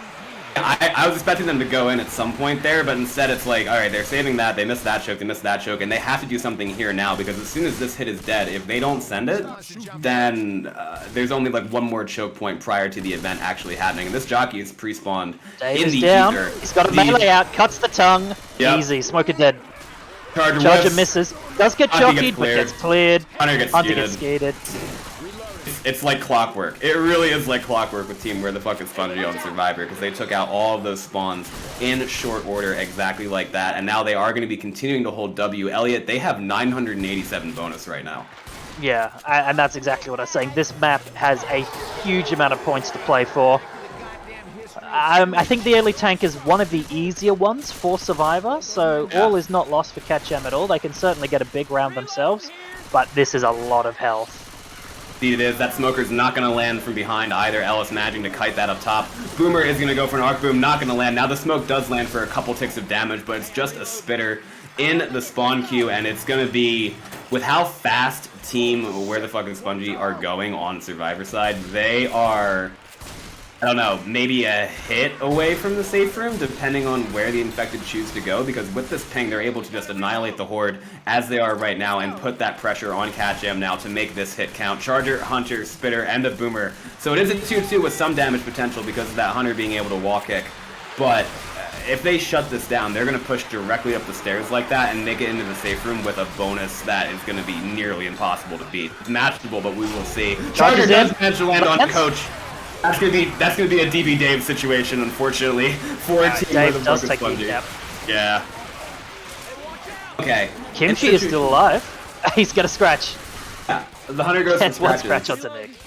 I was expecting them to go in at some point there, but instead it's like, alright, they're saving that, they missed that choke, and they have to do something here now, because as soon as this hit is dead, if they don't send it, then there's only like one more choke point prior to the event actually happening, and this jockey is pre-spawned in the down. ether. He's got a melee out, cuts the tongue, easy, Smoker dead. Charger misses, does get jockeyed, but gets cleared. Hunter gets skated. It's like clockwork. It really is like clockwork with Team Where the Fuck is Spongy on Survivor, because they took out all of those spawns in short order exactly like that, and now they are going to be continuing to hold W. Elliot, they have 987 bonus right now. Yeah, and that's exactly what I was saying. This map has a huge amount of points to play for. I think the early tank is one of the easier ones for Survivor, so all is not lost for CATJAM at all. They can certainly get a big round themselves, but this is a lot of health. Indeed it is. That smoker's not going to land from behind either. Ellis managing to kite that up top. Boomer is going to go for an arc boom, not going to land. Now the smoke does land for a couple ticks of damage, but it's just a spitter in the spawn queue, and it's going to be, with how fast Team Where the Fuck is Spongy are going on Survivor side, they are I don't know, maybe a hit away from the safe room, depending on where the infected choose to go, because with this ping, they're able to just annihilate the Horde as they are right now and put that pressure on CATJAM now to make this hit count. Charger, Hunter, Spitter, and a Boomer. So it is a 2-2 with some damage potential because of that Hunter being able to wall kick. But if they shut this down, they're going to push directly up the stairs like that and make it into the safe room with a bonus that is going to be nearly impossible to beat. Matchable, but we will see. Charger does manage to land on Coach. That's gonna be a DB Dave situation, unfortunately, for a team Dave with a does focus take spongy. the gap. Yeah. Okay. Kimchi is still alive. He's got a scratch. Yeah. The Hunter goes That's for one scratches. scratch onto Nick.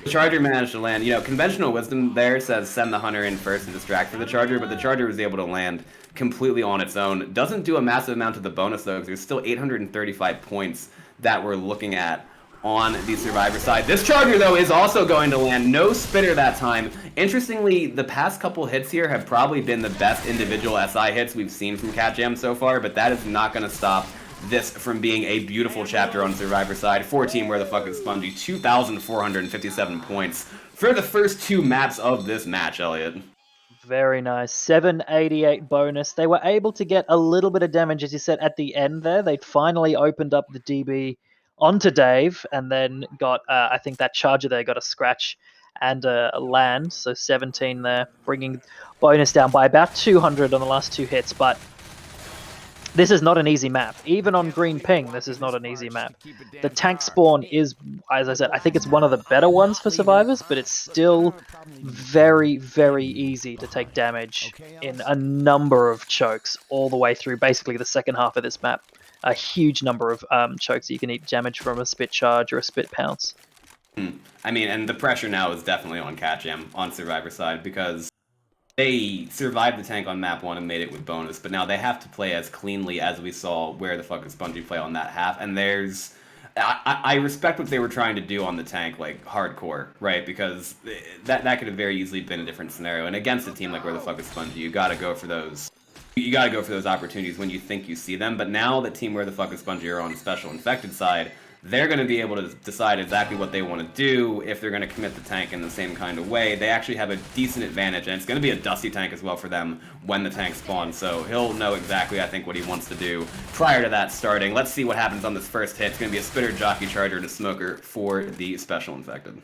The Charger managed to land. You know, conventional wisdom there says send the Hunter in first and distract for the Charger, but the Charger was able to land completely on its own. Doesn't do a massive amount of the bonus though, because there's still 835 points that we're looking at on the Survivor side. This Charger, though, is also going to land. No Spitter that time. Interestingly, the past couple hits here have probably been the best individual SI hits we've seen from CATJAM so far, but that is not going to stop this from being a beautiful chapter on Survivor side. For Team Where the Fuck is Spongy, 2,457 points for the first two maps of this match, Elliot. Very nice. 788 bonus. They were able to get a little bit of damage, as you said, at the end there. They'd finally opened up the DB onto Dave, and then got, I think that Charger there got a scratch and a land, so 17 there, bringing bonus down by about 200 on the last two hits, but this is not an easy map. Even on green ping, this is not an easy map. The tank spawn is, as I said, I think it's one of the better ones for survivors, but it's still very, very easy to take damage in a number of chokes all the way through basically the second half of this map. A huge number of chokes you can eat damage from a spit charge or a spit pounce. I mean, and the pressure now is definitely on CATJAM on Survivor side, because they survived the tank on map 1 and made it with bonus, but now they have to play as cleanly as we saw Where the Fuck is Spongy play on that half, and there's... I respect what they were trying to do on the tank, like, hardcore, right? Because that could have very easily been a different scenario, and against a team like Where the Fuck is Spongy, you gotta go for those... You gotta go for those opportunities when you think you see them, but now that Team Where the Fuck is Spongy are on Special Infected side, they're going to be able to decide exactly what they want to do if they're going to commit the tank in the same kind of way. They actually have a decent advantage, and it's going to be a dusty tank as well for them when the tank spawns, so he'll know exactly, I think, what he wants to do prior to that starting. Let's see what happens on this first hit. It's going to be a Spitter, Jockey, Charger, and a Smoker for the Special Infected.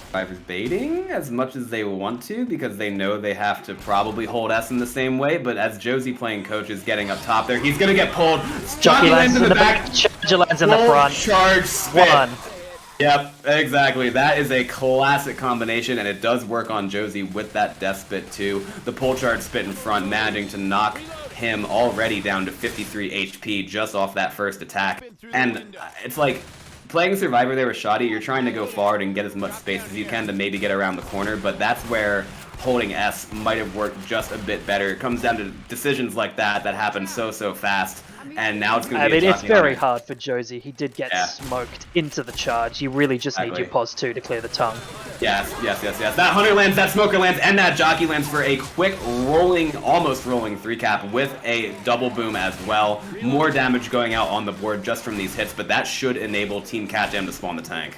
Survivors baiting as much as they want to because they know they have to probably hold S in the same way, but as Josie playing coach is getting up top there, he's gonna get pulled. Jockey lands in the back, Charger lands in the front. Charge spit. One. Yep, exactly. That is a classic combination, and it does work on Josie with that death spit too. The pull charge spit in front, managing to knock him already down to 53 HP just off that first attack. And it's like, playing Survivor there with Shoddy, you're trying to go forward and get as much space as you can to maybe get around the corner, but that's where holding S might have worked just a bit better. It comes down to decisions like that happen so fast, and now it's going to be it's very hard for Josie. He did get smoked into the charge. You really just need your pos 2 to clear the tongue. Yes. That Hunter lands, that Smoker lands, and that Jockey lands for a quick rolling, almost rolling 3-cap with a double boom as well. More damage going out on the board just from these hits, but that should enable Team CATJAM to spawn the tank.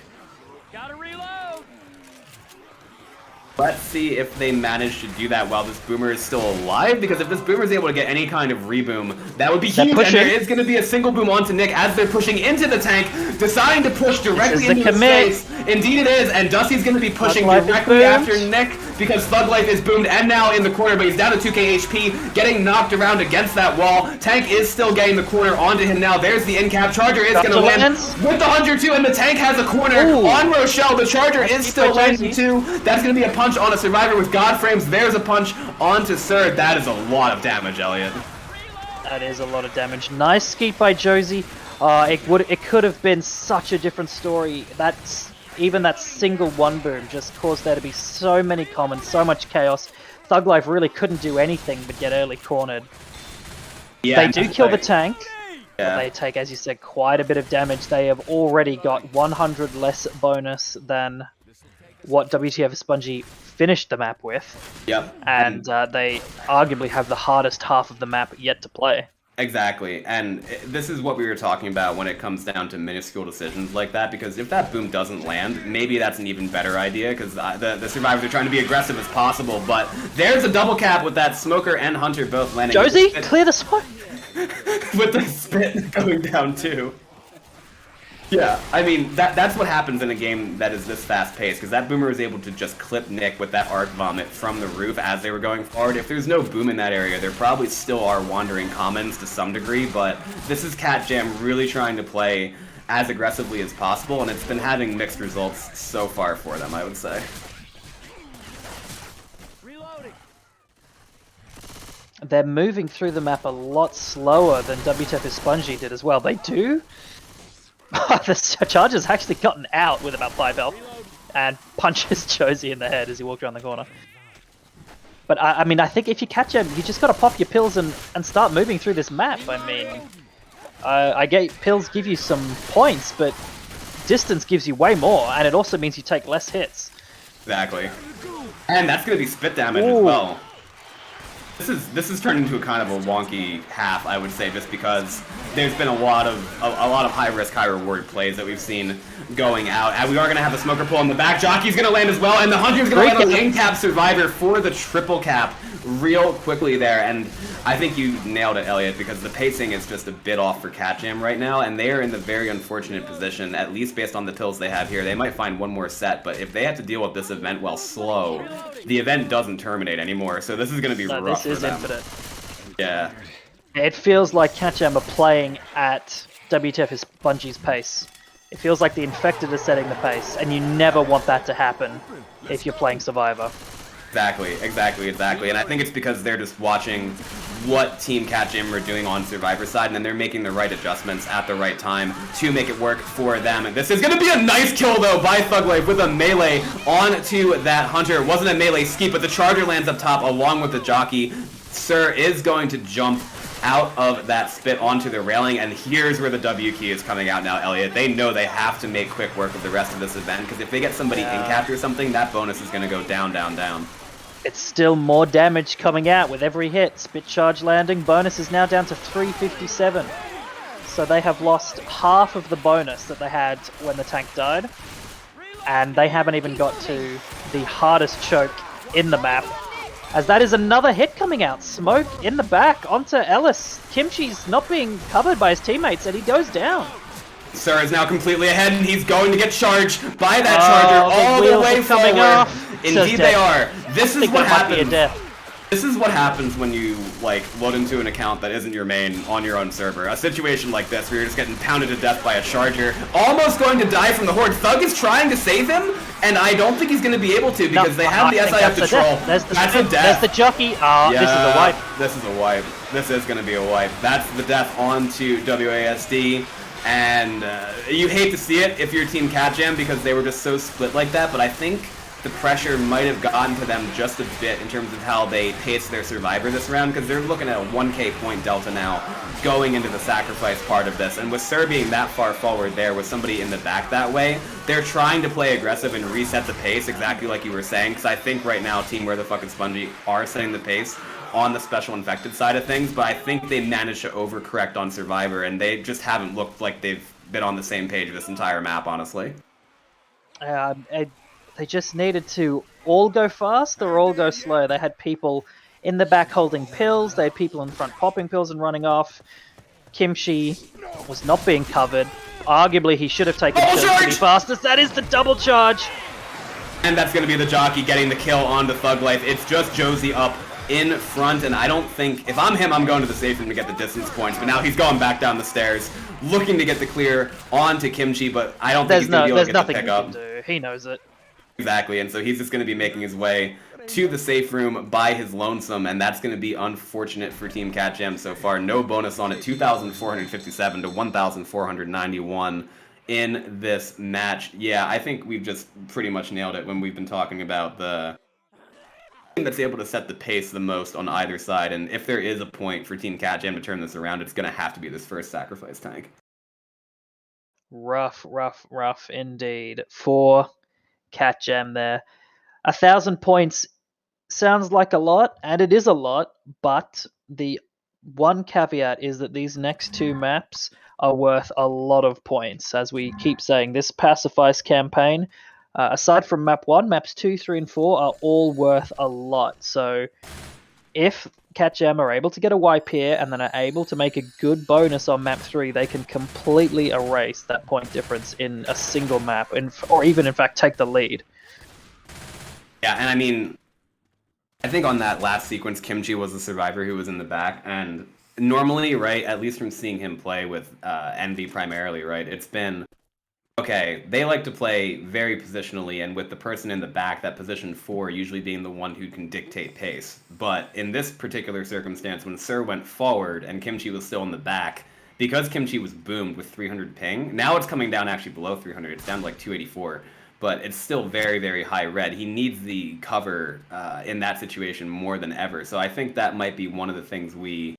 Gotta reload! Let's see if they manage to do that while this Boomer is still alive, because if this Boomer is able to get any kind of reboom, that would be huge, and there is going to be a single boom onto Nick as they're pushing into the tank, deciding to push directly into the space. Indeed it is, and Dusty's going to be pushing directly after Nick, because Thug Life is boomed, and now in the corner, but he's down to 2k HP, getting knocked around against that wall. Tank is still getting the corner onto him now. There's the in-cap. Charger is going to land with the 102, and the tank has a corner on Rochelle. The Charger is still landing too. That's going to be a punch on a Survivor with God Frames. There's a punch onto Sir. That is a lot of damage, Elliot. That is a lot of damage. Nice skeet by Josie. It could have been such a different story. Even that single one boom just caused there to be so many commons, so much chaos. Thug Life really couldn't do anything but get early cornered. Yeah, they do kill the tank. But they take, as you said, quite a bit of damage. They have already got 100 less bonus than what WTF Spongy finished the map with. Yep. And they arguably have the hardest half of the map yet to play. Exactly, and this is what we were talking about when it comes down to minuscule decisions like that, because if that boom doesn't land, maybe that's an even better idea, because the survivors are trying to be aggressive as possible, but there's a double cap with that Smoker and Hunter both landing. Josie, clear the smoke! With the spit going down too. Yeah, I mean, that's what happens in a game that is this fast-paced, because that boomer was able to just clip Nick with that arc vomit from the roof as they were going forward. If there's no boom in that area, there probably still are wandering commons to some degree, but this is CATJAM really trying to play as aggressively as possible, and it's been having mixed results so far for them, I would say. They're moving through the map a lot slower than WTF Spongy did as well. They do? The Charger's actually gotten out with about 5 health and punches Josie in the head as he walked around the corner. But I mean, I think if you catch him, you just gotta pop your pills and start moving through this map. I mean, I get pills give you some points, but distance gives you way more, and it also means you take less hits. Exactly. And that's gonna be spit damage as well. This is turned into a kind of a wonky half, I would say, just because there's been a lot of high risk, high reward plays that we've seen going out. And we are gonna have the smoker pull in the back. Jockey's gonna land as well, and the Hunter's gonna land on the in-cap survivor for the triple cap real quickly there. And I think you nailed it, Elliot, because the pacing is just a bit off for CATJAM right now, and they are in the very unfortunate position, at least based on the pills they have here. They might find one more set, but if they have to deal with this event while slow, the event doesn't terminate anymore. So this is gonna be rough for them. Infinite. Yeah. It feels like CATJAM are playing at WTF Spongy's pace. It feels like the Infected is setting the pace, and you never want that to happen if you're playing Survivor. Exactly. And I think it's because they're just watching what Team CATJAM are doing on Survivor side, and then they're making the right adjustments at the right time to make it work for them. And this is going to be a nice kill, though, by Thuglife with a melee onto that Hunter. It wasn't a melee ski, but the Charger lands up top along with the Jockey. Sir is going to jump out of that spit onto the railing, and here's where the W key is coming out now, Elliot. They know they have to make quick work of the rest of this event, because if they get somebody in-capped or something, that bonus is going to go down, down, down. It's still more damage coming out with every hit. Spit charge landing. Bonus is now down to 357. So they have lost half of the bonus that they had when the tank died. And they haven't even got to the hardest choke in the map. As that is another hit coming out. Smoke in the back onto Ellis. Kimchi's not being covered by his teammates, and he goes down. Sir is now completely ahead, and he's going to get charged by that Charger all the way forward. Indeed they are. This is what happens. This is what happens when you load into an account that isn't your main on your own server. A situation like this where you're just getting pounded to death by a Charger, almost going to die from the Horde. Thug is trying to save him, and I don't think he's going to be able to because they have the SIF to troll. That's a death. There's the Jockey. Oh, yeah, this is a wipe. This is a wipe. This is going to be a wipe. That's the death onto WASD. And you hate to see it if you're Team CATJAM because they were just so split like that, but I think the pressure might have gotten to them just a bit in terms of how they paced their Survivor this round, because they're looking at a 1k point delta now going into the sacrifice part of this. And with Sir being that far forward there with somebody in the back that way, they're trying to play aggressive and reset the pace exactly like you were saying, because I think right now Team Where the Fuck is Spongy are setting the pace on the special infected side of things, but I think they managed to overcorrect on Survivor, and they just haven't looked like they've been on the same page this entire map, honestly. They just needed to all go fast or all go slow. They had people in the back holding pills, they had people in front popping pills and running off. Kimchi was not being covered. Arguably, he should have taken pills to be fastest. That is the double charge! And that's going to be the Jockey getting the kill onto Thuglife. It's just Josie up in front, and I don't think, if I'm him, I'm going to the safe room to get the distance points, but now he's going back down the stairs, looking to get the clear onto Kimchi, but I don't think he's going to be able to get the pick up. Do. He knows it. Exactly, and so he's just going to be making his way to the safe room by his lonesome, and that's going to be unfortunate for Team CATJAM so far. No bonus on it, 2,457 to 1,491 in this match. Yeah, I think we've just pretty much nailed it when we've been talking about the that's able to set the pace the most on either side, and if there is a point for Team CATJAM to turn this around, it's going to have to be this first sacrifice tank. Rough indeed for CATJAM there. 1,000 points sounds like a lot, and it is a lot, but the one caveat is that these next two maps are worth a lot of points. As we keep saying, this Pacifist campaign, aside from map 1, maps 2, 3, and 4 are all worth a lot. So if CATJAM are able to get a wipe here and then are able to make a good bonus on map 3, they can completely erase that point difference in a single map, or even, in fact, take the lead. Yeah, and I mean, I think on that last sequence, Kimchi was the survivor who was in the back, and normally, right, at least from seeing him play with Envy primarily, right, it's been, okay, they like to play very positionally, and with the person in the back, that position 4 usually being the one who can dictate pace. But in this particular circumstance, when Sir went forward and Kimchi was still in the back, because Kimchi was boomed with 300 ping, now it's coming down actually below 300, it's down to like 284. But it's still very, very high red. He needs the cover in that situation more than ever. So I think that might be one of the things we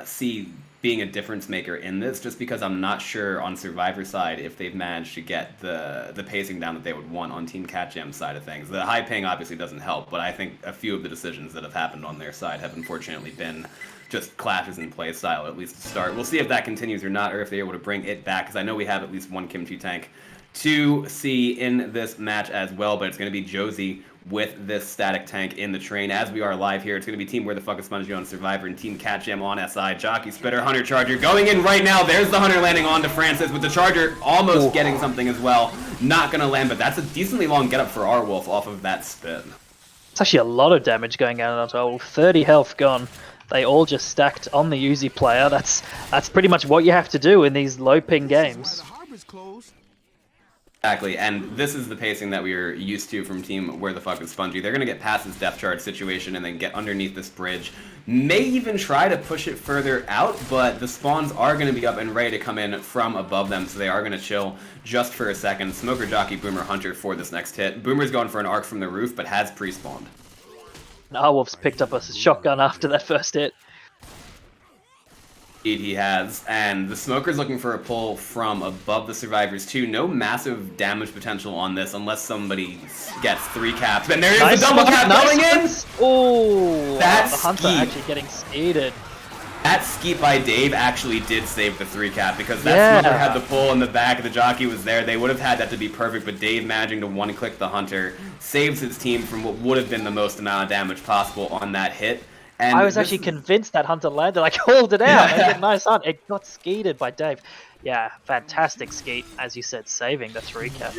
see being a difference maker in this, just because I'm not sure on Survivor side if they've managed to get the pacing down that they would want on Team CATJAM side of things. The high ping obviously doesn't help, but I think a few of the decisions that have happened on their side have unfortunately been just clashes in play style, at least to start. We'll see if that continues or not, or if they're able to bring it back, because I know we have at least one Kimchi tank to see in this match as well, but it's going to be Josie with this static tank in the train. As we are live here, it's going to be Team Where the Fuck is SPONGY on Survivor and Team CATJAM on SI. Jockey, Spitter, Hunter, Charger going in right now. There's the Hunter landing onto Francis with the Charger almost getting something as well. Not going to land, but that's a decently long get up for our Wolf off of that spin. It's actually a lot of damage going out onto Wolf. 30 health gone. They all just stacked on the Uzi player. That's pretty much what you have to do in these low ping games. Exactly, and this is the pacing that we are used to from Team Where the Fuck is SPONGY. They're going to get past this death charge situation and then get underneath this bridge. May even try to push it further out, but the spawns are going to be up and ready to come in from above them, so they are going to chill just for a second. Smoker, Jockey, Boomer, Hunter for this next hit. Boomer's going for an arc from the roof, but has pre-spawned. Wolf's picked up a shotgun after that first hit. He has, and the Smoker's looking for a pull from above the Survivors too. No massive damage potential on this unless somebody gets 3 caps. And there is the double cap going in! Oh, that's the Hunter actually getting skeeted. That skeet by Dave actually did save the 3 cap, because that Smoker had the pull in the back, the Jockey was there. They would have had that to be perfect, but Dave managing to one-click the Hunter saves his team from what would have been the most amount of damage possible on that hit. And I was actually convinced that Hunter landed. I called it out. Yeah. A nice hunt. It got skeeted by Dave. Yeah, fantastic skeet, as you said, saving the 3 cap.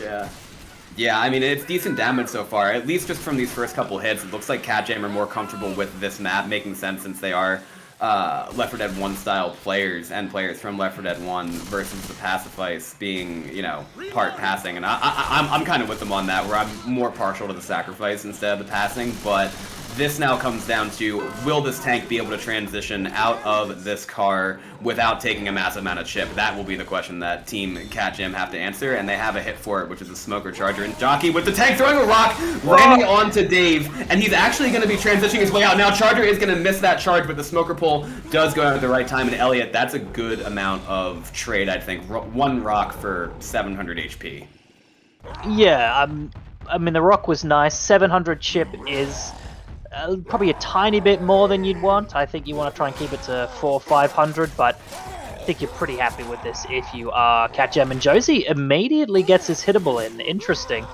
Yeah, I mean, it's decent damage so far. At least just from these first couple hits, it looks like CATJAM are more comfortable with this map, making sense since they are Left 4 Dead 1 style players and players from Left 4 Dead 1 versus the Pacifists being, you know, part passing. And I'm kind of with them on that, where I'm more partial to the sacrifice instead of the passing, but this now comes down to, will this tank be able to transition out of this car without taking a massive amount of chip? That will be the question that Team CATJAM have to answer, and they have a hit for it, which is a Smoker Charger. And Jockey with the tank throwing a rock, landing onto Dave, and he's actually going to be transitioning his way out. Now Charger is going to miss that charge, but the Smoker pull does go out at the right time, and Elliot, that's a good amount of trade, I think. 1 rock for 700 HP. Yeah, I mean, the rock was nice. 700 chip is probably a tiny bit more than you'd want. I think you want to try and keep it to 400 or 500, but I think you're pretty happy with this if you are CATJAM. And Josie immediately gets his hittable in. Interesting.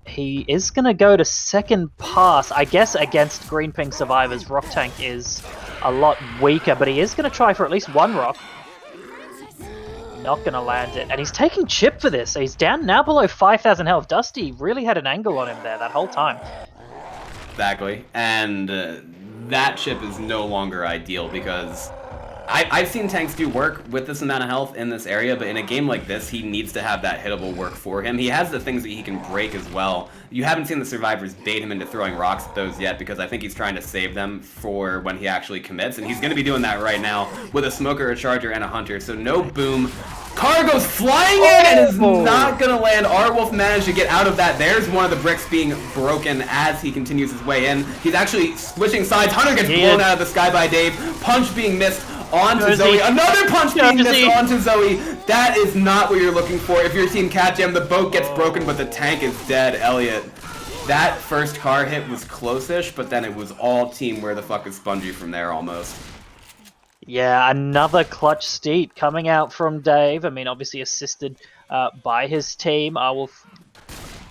He is going to go to second pass. I guess against Green Ping Survivors, Rock Tank is a lot weaker, but he is going to try for at least 1 rock. Not going to land it. And he's taking chip for this. He's down now below 5,000 health. Dusty really had an angle on him there that whole time. Exactly, and that chip is no longer ideal, because I've seen tanks do work with this amount of health in this area, but in a game like this, he needs to have that hittable work for him. He has the things that he can break as well. You haven't seen the Survivors bait him into throwing rocks at those yet, because I think he's trying to save them for when he actually commits, and he's going to be doing that right now with a Smoker, a Charger, and a Hunter. So no boom. Car goes flying in and is not going to land. Our Wolf managed to get out of that. There's one of the bricks being broken as he continues his way in. He's actually switching sides. Hunter gets blown out of the sky by Dave. Punch being missed onto Zoe. Another punch being missed onto Zoe. That is not what you're looking for. If you're Team CATJAM, the boat gets broken, but the tank is dead. Elliot. that first car hit was close-ish, but then it was all team where the fuck is Spongy from there almost. Yeah, another clutch steed coming out from Dave. I mean, obviously assisted by his team. I will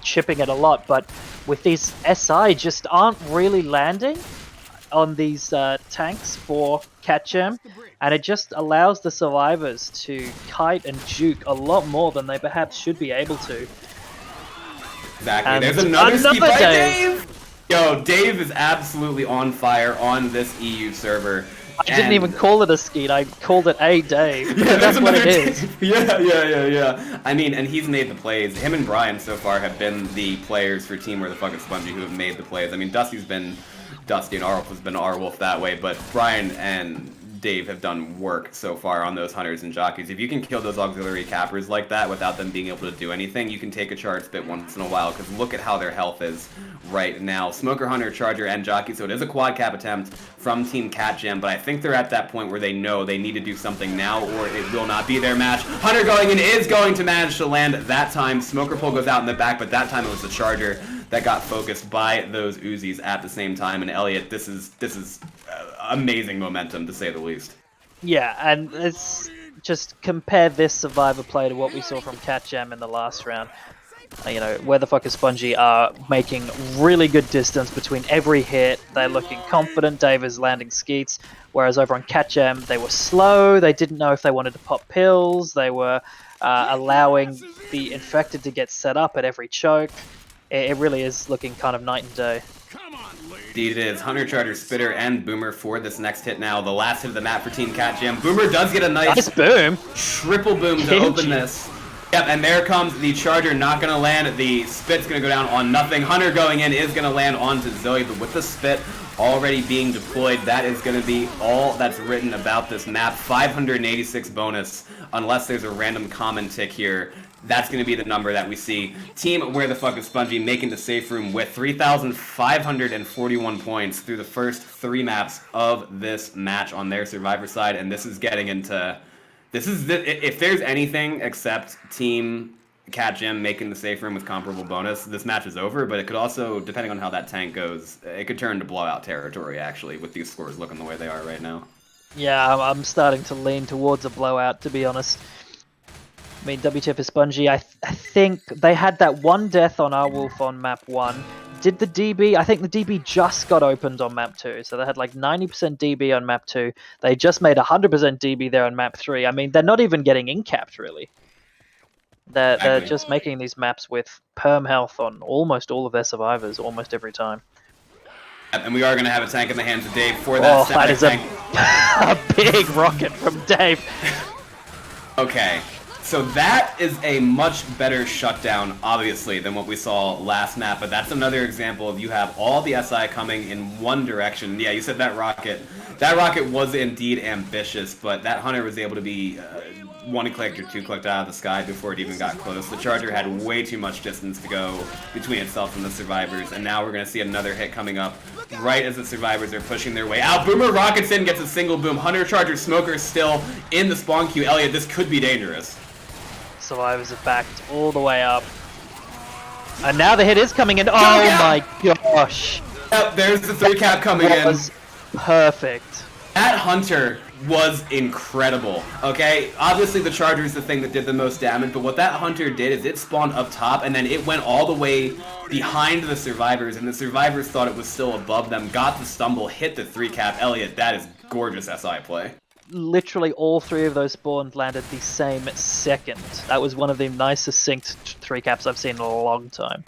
chipping it a lot, but with these SI just aren't really landing on these tanks for CATJAM, and it just allows the survivors to kite and juke a lot more than they perhaps should be able to. Exactly. And there's another ski by Dave. Dave! Yo, Dave is absolutely on fire on this EU server. I didn't even call it a skeet, I called it a Dave. Yeah, That's what it is. Yeah. I mean, and he's made the plays. Him and Brian so far have been the players for Team Where the Fuck is Spongy who have made the plays. I mean, Dusty's been Dusty and Arwolf has been Arwolf that way, but Brian and Dave have done work so far on those hunters and jockeys. If you can kill those auxiliary cappers like that without them being able to do anything, you can take a charge spit once in a while, because look at how their health is right now. Smoker, Hunter, Charger, and Jockey, so it is a quad cap attempt from Team CATJAM, but I think they're at that point where they know they need to do something now or it will not be their match. Hunter going in is going to manage to land that time. Smoker Pole goes out in the back, but that time it was the Charger that got focused by those Uzis at the same time. And Elliot, this is amazing momentum to say the least. Yeah, and it's just compare this Survivor play to what we saw from CATJAM in the last round. You know, Where the Fuck is Spongy are making really good distance between every hit. They're looking confident. Dave is landing skeets. Whereas over on CATJAM, they were slow. They didn't know if they wanted to pop pills. They were allowing the infected to get set up at every choke. It really is looking kind of night and day. Indeed it is. Hunter, Charger, Spitter, and Boomer for this next hit now. The last hit of the map for Team CATJAM. Boomer does get a nice boom. Triple boom to open this. Yep, and there comes the Charger, not going to land. The Spit's going to go down on nothing. Hunter going in is going to land onto Zoe, but with the Spit already being deployed, that is going to be all that's written about this map. 586 bonus, unless there's a random common tick here. That's going to be the number that we see. Team Where the Fuck is Spongy making the safe room with 3,541 points through the first 3 maps of this match on their Survivor side, and this is getting into... if there's anything except Team CATJAM making the safe room with comparable bonus, this match is over, but it could also, depending on how that tank goes, it could turn to blowout territory, actually, with these scores looking the way they are right now. Yeah, I'm starting to lean towards a blowout, to be honest. I mean, WTF is Spongy, I think they had that one death on Arwolf on map 1. Did the DB, I think the DB just got opened on map 2, so they had like 90% DB on map 2. They just made 100% DB there on map 3. I mean, they're not even getting in-capped, really. They're just making these maps with perm health on almost all of their survivors, almost every time. And we are going to have a tank in the hands of Dave for that that is tank. a big rocket from Dave. Okay. So that is a much better shutdown, obviously, than what we saw last map, but that's another example of you have all the SI coming in one direction. Yeah, you said that rocket. That rocket was indeed ambitious, but that Hunter was able to be 1-clicked or 2-clicked out of the sky before it even got close. The Charger had way too much distance to go between itself and the Survivors, and now we're going to see another hit coming up right as the Survivors are pushing their way out. Boomer rockets in, gets a single boom. Hunter, Charger, Smoker still in the spawn queue. Elliot, this could be dangerous. Survivors are backed all the way up. And now the hit is coming in. Oh my gosh. Yep, there's the 3-cap coming in. That was perfect. That Hunter was incredible, okay? Obviously the Charger is the thing that did the most damage, but what that Hunter did is it spawned up top and then it went all the way behind the Survivors, and the Survivors thought it was still above them, got the stumble, hit the 3-cap. Elliot, that is gorgeous SI play. Literally all 3 of those spawns landed the same second. That was one of the nicest synced 3-caps I've seen in a long time.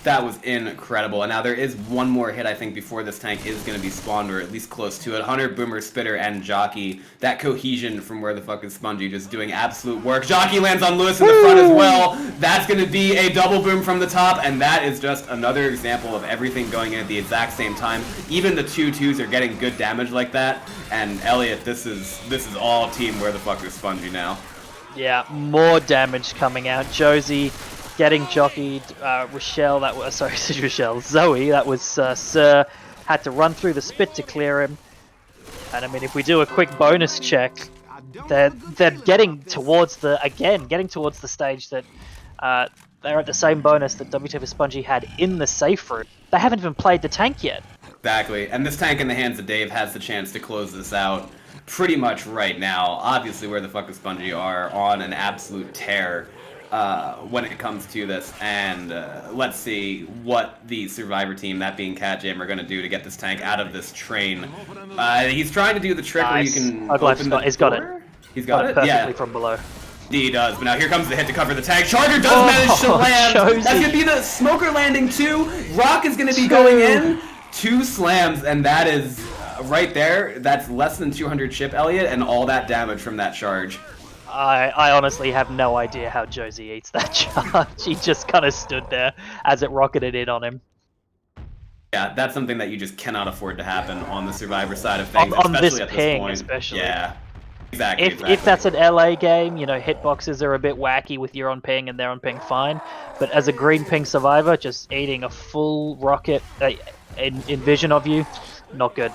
That was incredible. And now there is one more hit, I think, before this tank is going to be spawned, or at least close to it. Hunter, Boomer, Spitter, and Jockey. That cohesion from Where the Fuck is Spongy just doing absolute work. Jockey lands on Lewis in the front as well. That's going to be a double boom from the top, and that is just another example of everything going in at the exact same time. Even the 2-2s are getting good damage like that. And Elliot, this is all Team Where the Fuck is Spongy now. Yeah, more damage coming out. Josie getting jockeyed, Rochelle, Zoe, that was Sir, had to run through the Spit to clear him. And I mean, if we do a quick bonus check, they're getting towards the stage that they're at the same bonus that WT for Spongy had in the safe route. They haven't even played the tank yet. Exactly, and this tank in the hands of Dave has the chance to close this out pretty much right now. Obviously, where the fuck is Spongy are on an absolute tear when it comes to this, and let's see what the Survivor team, that being CATJAM, are going to do to get this tank out of this train. He's trying to do the trick where you can open the he's door. got it. He's got it? Perfectly Yeah. from below. He does, but now here comes the hit to cover the tank. Charger does manage to land. Josie. That's going to be the smoker landing too. Rock is going to be going in. 2 slams, and that is right there. That's less than 200 chip, Elliot, and all that damage from that charge. I honestly have no idea how Josie eats that charge. He just kind of stood there as it rocketed in on him. Yeah, that's something that you just cannot afford to happen on the Survivor side of things, On especially this at ping, this point. especially. Yeah, exactly. If that's an LA game, you know, hitboxes are a bit wacky with you're on ping and they're on ping, fine. But as a green ping survivor, just eating a full rocket in vision of you, not good.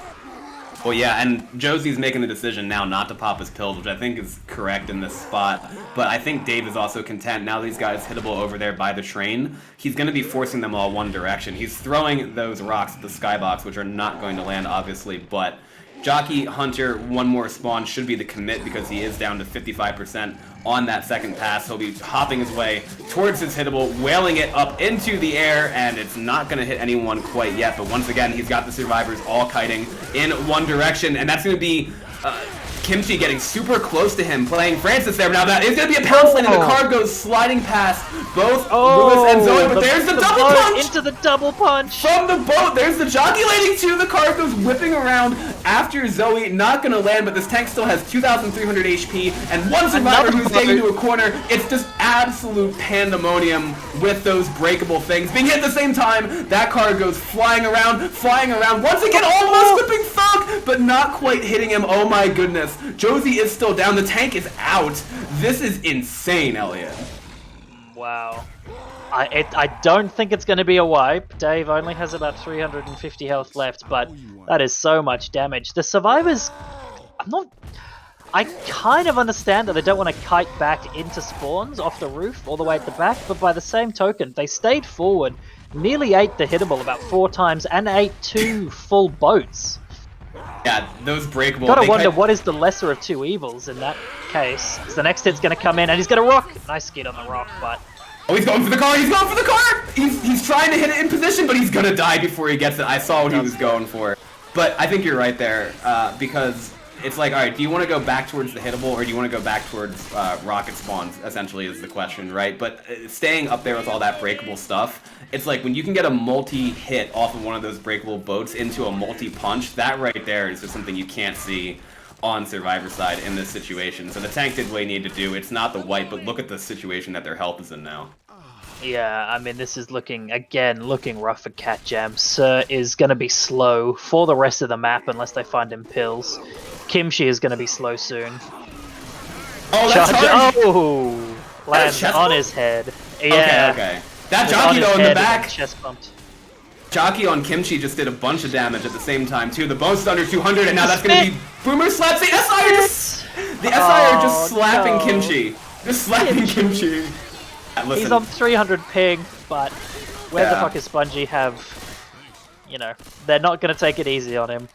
Well, yeah, and Josie's making the decision now not to pop his pills, which I think is correct in this spot. But I think Dave is also content. Now these guys hittable over there by the train, he's going to be forcing them all one direction. He's throwing those rocks at the skybox, which are not going to land, obviously, but Jockey, Hunter, one more spawn should be the commit because he is down to 55% on that second pass. He'll be hopping his way towards his hittable, wailing it up into the air, and it's not going to hit anyone quite yet. But once again, he's got the survivors all kiting in one direction, and that's going to be Kimchi getting super close to him, playing Francis there. Now that is going to be a pounce lane, and the car goes sliding past both Lewis and Zoe, but there's the double punch! Into the double punch! From the boat, there's the jockey landing too. The car goes whipping around after Zoe, not going to land, but this tank still has 2,300 HP, and one survivor who's getting into a corner. It's just absolute pandemonium with those breakable things being hit at the same time. That car goes flying around, once again, almost flipping Thug, but not quite hitting him. Oh my goodness. Josie is still down. The tank is out. This is insane, Elliot. Wow. I don't think it's going to be a wipe. Dave only has about 350 health left, but that is so much damage. The survivors, I kind of understand that they don't want to kite back into spawns off the roof all the way at the back, but by the same token, they stayed forward, nearly ate the hittable about 4 times, and ate 2 full boats. Yeah, those breakable. Gotta wonder what is the lesser of 2 evils in that case. So the next hit's gonna come in, and he's gonna rock. Nice skid on the rock, but oh, he's going for the car! He's going for the car! He's trying to hit it in position, but he's gonna die before he gets it. I saw what he was going for. But I think you're right there, because it's like, alright, do you want to go back towards the hittable, or do you want to go back towards rocket spawns, essentially, is the question, right? But staying up there with all that breakable stuff, it's like when you can get a multi-hit off of one of those breakable boats into a multi-punch, that right there is just something you can't see on Survivor side in this situation. So the tank did what he needed to do. It's not the wipe, but look at the situation that their health is in now. yeah, I mean, this is looking rough for CATJAM. Sir is going to be slow for the rest of the map unless they find him pills. Kimchi is going to be slow soon. Oh, that's hard! Oh! Lands on his head. Yeah. Okay. That jockey, though, in the back. Chest bumped. Jockey on Kimchi just did a bunch of damage at the same time, too. The bonus is under 200, and now that's going to be Boomer slaps. The SI are just slapping Kimchi. Just slapping Kimchi. Listen. He's on 300 ping, but where the fuck is Spongy have... You know, they're not going to take it easy on him.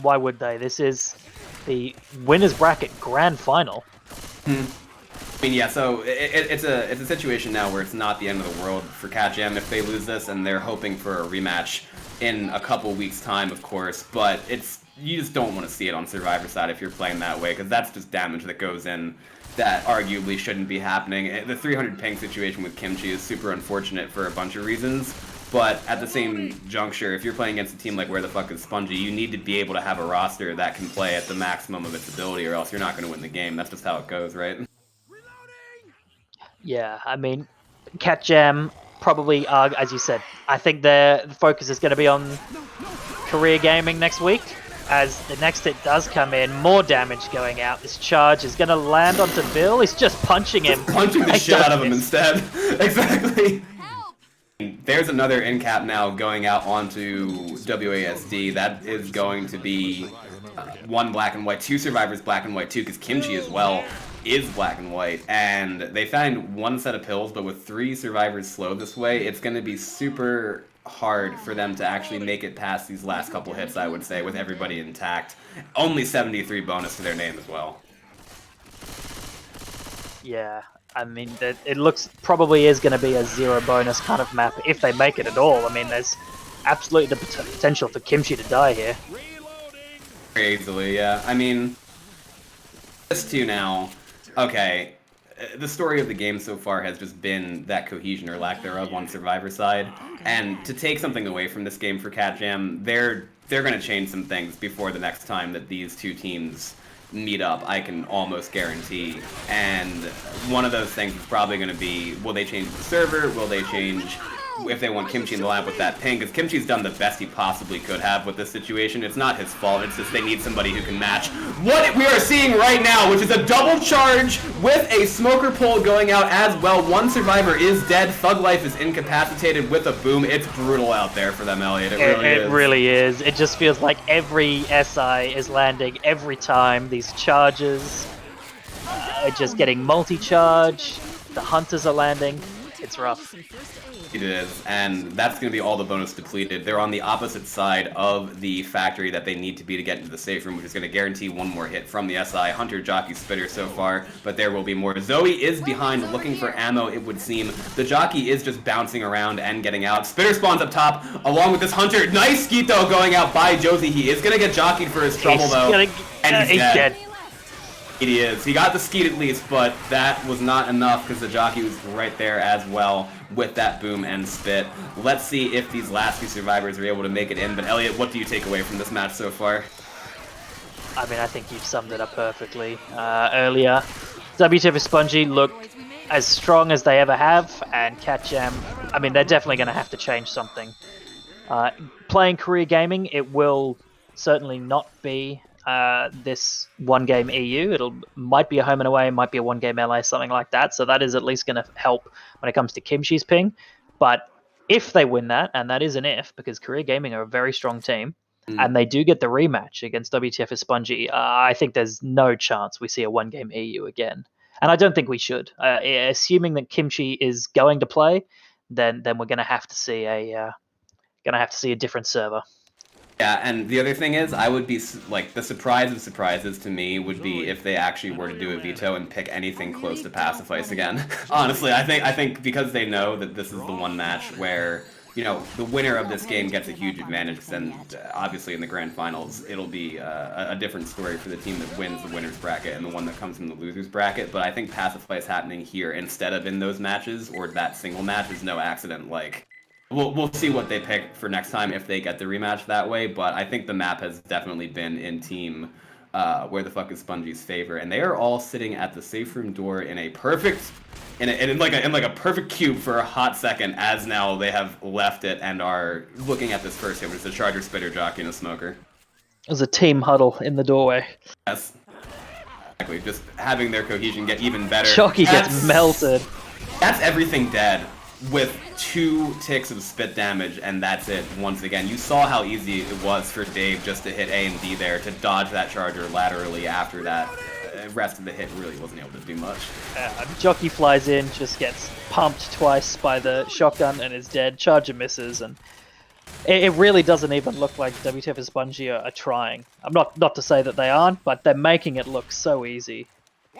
Why would they? This is the winner's bracket grand final. I mean, yeah, so it's a situation now where it's not the end of the world for CATJAM if they lose this, and they're hoping for a rematch in a couple weeks' time, of course, but you just don't want to see it on Survivor side if you're playing that way, because that's just damage that goes in that arguably shouldn't be happening. The 300 ping situation with Kimchi is super unfortunate for a bunch of reasons, but at the same juncture, if you're playing against a team like Where the Fuck is Spongy, you need to be able to have a roster that can play at the maximum of its ability, or else you're not going to win the game. That's just how it goes, right? Yeah, I mean, CATJAM probably are, as you said, I think their focus is going to be on career gaming next week. As the next hit does come in, more damage going out. This charge is going to land onto Bill. He's just punching him. Punching the shit out of him instead. Exactly. There's another end cap now going out onto WASD. That is going to be 1 black and white, 2 survivors black and white too, because Kimchi as well is black and white, and they find one set of pills, but with 3 survivors slow this way, it's going to be super hard for them to actually make it past these last couple hits, I would say, with everybody intact. Only 73 bonus to their name as well. Yeah, I mean, it looks probably is going to be a 0 bonus kind of map if they make it at all. I mean, there's absolutely the potential for Kimchi to die here. Very easily, yeah. I mean, this too now. Okay, the story of the game so far has just been that cohesion or lack thereof on Survivor side, and to take something away from this game for CATJAM, they're going to change some things before the next time that these two teams meet up, I can almost guarantee. And one of those things is probably going to be, will they change the server? Will they change if they want Kimchi in the lab with that ping? Because Kimchi's done the best he possibly could have with this situation. It's not his fault, it's just they need somebody who can match what we are seeing right now, which is a double charge with a smoker pull going out as well. One survivor is dead. Thug Life is incapacitated with a boom. It's brutal out there for them, Elliot. It really is. It just feels like every SI is landing every time. These charges are just getting multi-charge. The hunters are landing. It's rough. It is, and that's going to be all the bonus depleted. They're on the opposite side of the factory that they need to be to get into the safe room, which is going to guarantee one more hit from the SI. Hunter, Jockey, Spitter so far, but there will be more. Zoe is behind looking for ammo, it would seem. The Jockey is just bouncing around and getting out. Spitter spawns up top along with this Hunter. Nice Skeeto going out by Josie. He is going to get jockeyed for his trouble, though. And he's dead. He is. He got the skeet at least, but that was not enough because the Jockey was right there as well with that boom and spit. Let's see if these last 2 survivors are able to make it in. But Elliot, what do you take away from this match so far? I mean, I think you've summed it up perfectly. Earlier, WTF Spongy looked as strong as they ever have, and CATJAM, I mean, they're definitely going to have to change something. Playing career gaming, it will certainly not be this one-game EU. It might be a home and away, might be a one-game LA, something like that. So that is at least going to help when it comes to Kimchi's ping. But if they win that, and that is an if, because Career Gaming are a very strong team, and they do get the rematch against WTF Spongy, I think there's no chance we see a one-game EU again. And I don't think we should. Assuming that Kimchi is going to play, then we're going to have to see a different server. Yeah, and the other thing is, I would be, like, the surprise of surprises to me would be if they actually were to do a veto and pick anything close to Pacifice again. Honestly, I think because they know that this is the one match where, you know, the winner of this game gets a huge advantage, because then, obviously, in the grand finals, it'll be a different story for the team that wins the winner's bracket and the one that comes from the loser's bracket. But I think Pacifice happening here instead of in those matches, or that single match, is no accident. Like, we'll see what they pick for next time if they get the rematch that way, but I think the map has definitely been in team Where the Fuck is Spongy's favor, and they are all sitting at the safe room door in a perfect, in like a perfect cube for a hot second, as now they have left it and are looking at this first hit, which is a Charger, Spitter, Jockey, and a Smoker. There's a team huddle in the doorway. Yes. Exactly, just having their cohesion get even better. Jockey gets melted. That's everything dead with 2 ticks of spit damage, and that's it once again. You saw how easy it was for Dave just to hit A and D there, to dodge that charger laterally after that. The rest of the hit really wasn't able to do much. Jockey flies in, just gets pumped twice by the shotgun and is dead. Charger misses, and it really doesn't even look like WTF and Spongy are trying. I'm not to say that they aren't, but they're making it look so easy.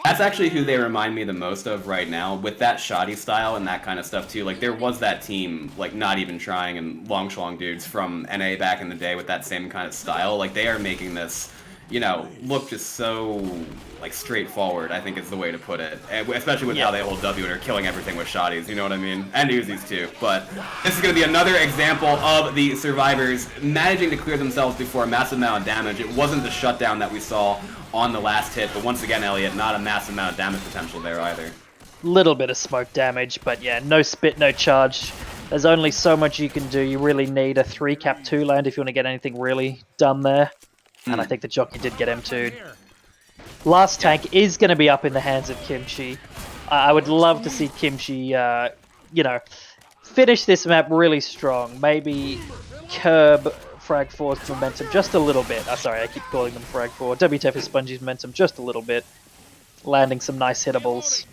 That's actually who they remind me the most of right now, with that shoddy style and that kind of stuff too. Like, there was that team, like, not even trying, and Long Schlong dudes from NA back in the day with that same kind of style. Like, they are making this, you know, look just so, like, straightforward, I think is the way to put it. And especially with how they hold W and are killing everything with shotties, you know what I mean? And Uzis too. But this is going to be another example of the survivors managing to clear themselves before a massive amount of damage. It wasn't the shutdown that we saw on the last hit, but once again, Elliot, not a massive amount of damage potential there either. Little bit of smoke damage, but yeah, no spit, no charge. There's only so much you can do. You really need a 3 cap 2 land if you want to get anything really done there. And I think the Jockey did get M2'd. Last tank is going to be up in the hands of Kimchi. I would love to see Kimchi, you know, finish this map really strong. Maybe curb Frag 4's momentum just a little bit. Sorry, I keep calling them Frag 4. WTF is Spongy's momentum just a little bit. landing some nice hittables.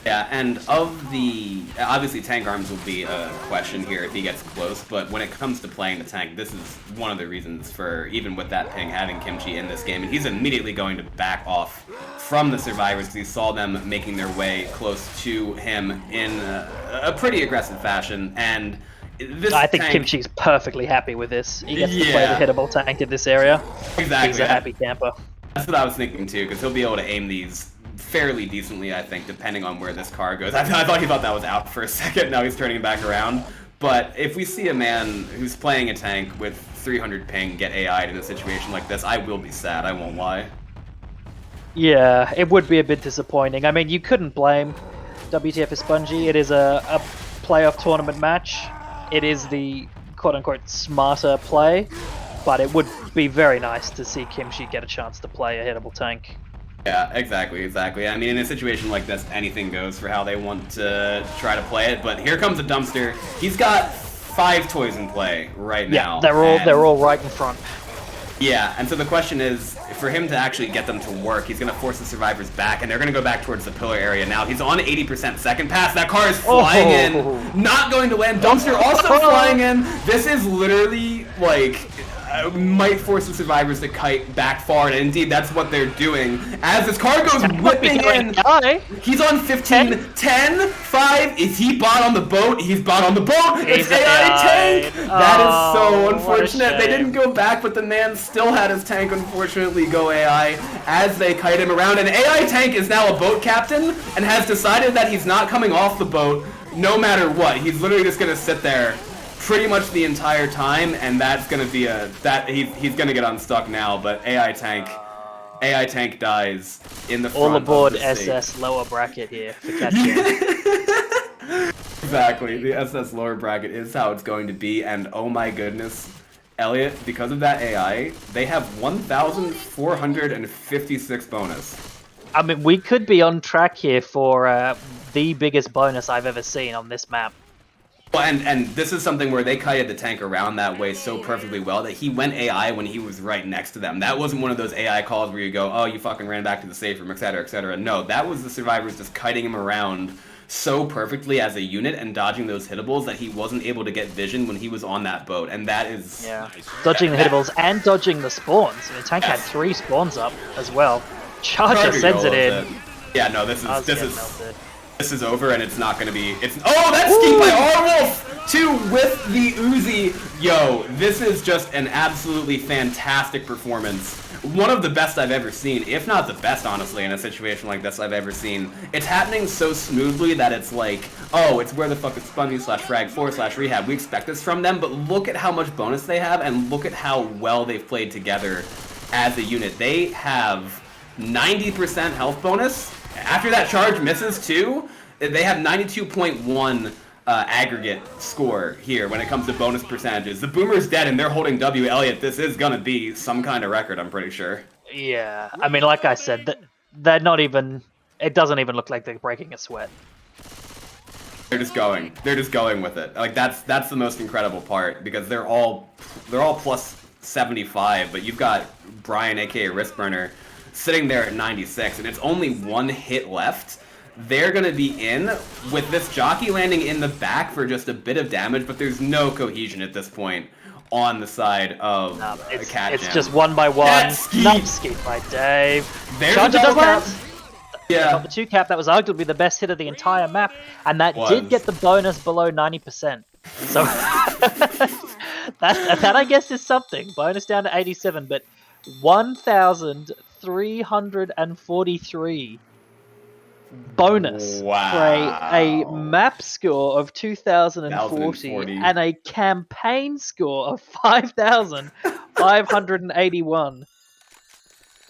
Yeah, and of the... Obviously, tank arms will be a question here if he gets close, but when it comes to playing the tank, this is one of the reasons for, even with that ping, having Kimchi in this game. And he's immediately going to back off from the survivors because he saw them making their way close to him in a pretty aggressive fashion. And this I think tank... Kimchi's perfectly happy with this. He gets to play the hittable tank in this area. Exactly. He's a happy camper. That's what I was thinking too, because he'll be able to aim these fairly decently, I think, depending on where this car goes. I thought he thought that was out for a second, now he's turning it back around. But if we see a man who's playing a tank with 300 ping get AI'd in a situation like this, I will be sad, I won't lie. Yeah, it would be a bit disappointing. I mean, you couldn't blame WTF for Spongy. It is a playoff tournament match. It is the quote-unquote smarter play, but it would be very nice to see Kimchi get a chance to play a hittable tank. Yeah, exactly. I mean, in a situation like this, anything goes for how they want to try to play it, but here comes a dumpster. He's got 5 toys in play right now. Yeah, they're all right in front. Yeah, and so the question is, for him to actually get them to work, he's going to force the survivors back, and they're going to go back towards the pillar area now. He's on 80% second pass. That car is flying in, not going to land. Dumpster also flying in. This is literally, like... might force the survivors to kite back far, and indeed that's what they're doing. As this car goes whipping in, he's on 15, 10, 5, is he bot on the boat? He's bot on the boat! It's AI tank! That is so unfortunate. They didn't go back, but the man still had his tank unfortunately go AI as they kite him around, and AI tank is now a boat captain and has decided that he's not coming off the boat no matter what. He's literally just gonna sit there pretty much the entire time, and that's gonna be he's gonna get unstuck now. But AI tank dies in the front. All aboard of the SS lower bracket here for CATJAM. Exactly, the SS lower bracket is how it's going to be, and oh my goodness, Elliot, because of that AI, they have 1,456 bonus. I mean, we could be on track here for the biggest bonus I've ever seen on this map. Well, and this is something where they kited the tank around that way so perfectly well that he went AI when he was right next to them. That wasn't one of those AI calls where you go, oh, you fucking ran back to the safe room, etc., etc. No, that was the survivors just kiting him around so perfectly as a unit and dodging those hittables that he wasn't able to get vision when he was on that boat. And that is... yeah, dodging the hittables and dodging the spawns. I mean, the tank had 3 spawns up as well. Charger sends it in. Yeah, no, this is over, and it's not going to be... Oh, that's skied by R-Wolf! 2 with the Uzi. Yo, this is just an absolutely fantastic performance. One of the best I've ever seen, if not the best, honestly, in a situation like this I've ever seen. It's happening so smoothly that it's like, oh, it's where the fuck is Spongy/Frag4/Rehab. We expect this from them, but look at how much bonus they have, and look at how well they've played together as a unit. They have 90% health bonus. After that charge misses too, they have 92.1 aggregate score here when it comes to bonus percentages. The Boomer's dead and they're holding W. Elliot, this is gonna be some kind of record, I'm pretty sure. Yeah, I mean, like I said, they're not even... It doesn't even look like they're breaking a sweat. They're just going with it. Like that's the most incredible part, because they're all plus 75, but you've got Brian, aka Riskburner, sitting there at 96, and it's only 1 hit left. They're going to be in with this jockey landing in the back for just a bit of damage, but there's no cohesion at this point on the side of CATJAM. It's just 1 by 1. Nice ski by Dave. Charger does land. Yeah. Got the 2 cap. That was arguably the best hit of the entire map, and that did get the bonus below 90%. So that I guess is something. Bonus down to 87, but 1,343 bonus for a map score of 2,040 and a campaign score of 5,581.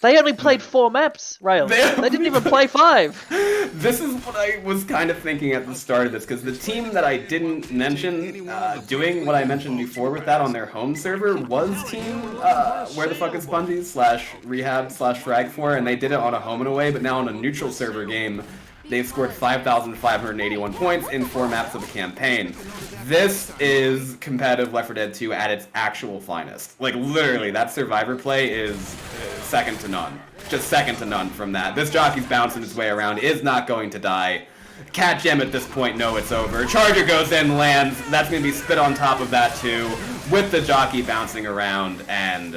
They only played 4 maps, Rails. They didn't even play 5. This is what I was kind of thinking at the start of this, because the team that I didn't mention doing what I mentioned before with that on their home server was team Where the Fuck is Spongy /Rehab/Frag4, and they did it on a home and away, but now on a neutral server game, They've scored 5,581 points in 4 maps of the campaign. This is competitive Left 4 Dead 2 at its actual finest. Like, literally, that survivor play is second to none. Just second to none from that. This jockey's bouncing his way around, is not going to die. CATJAM at this point, no, it's over. Charger goes in, lands. That's going to be spit on top of that, too, with the jockey bouncing around, and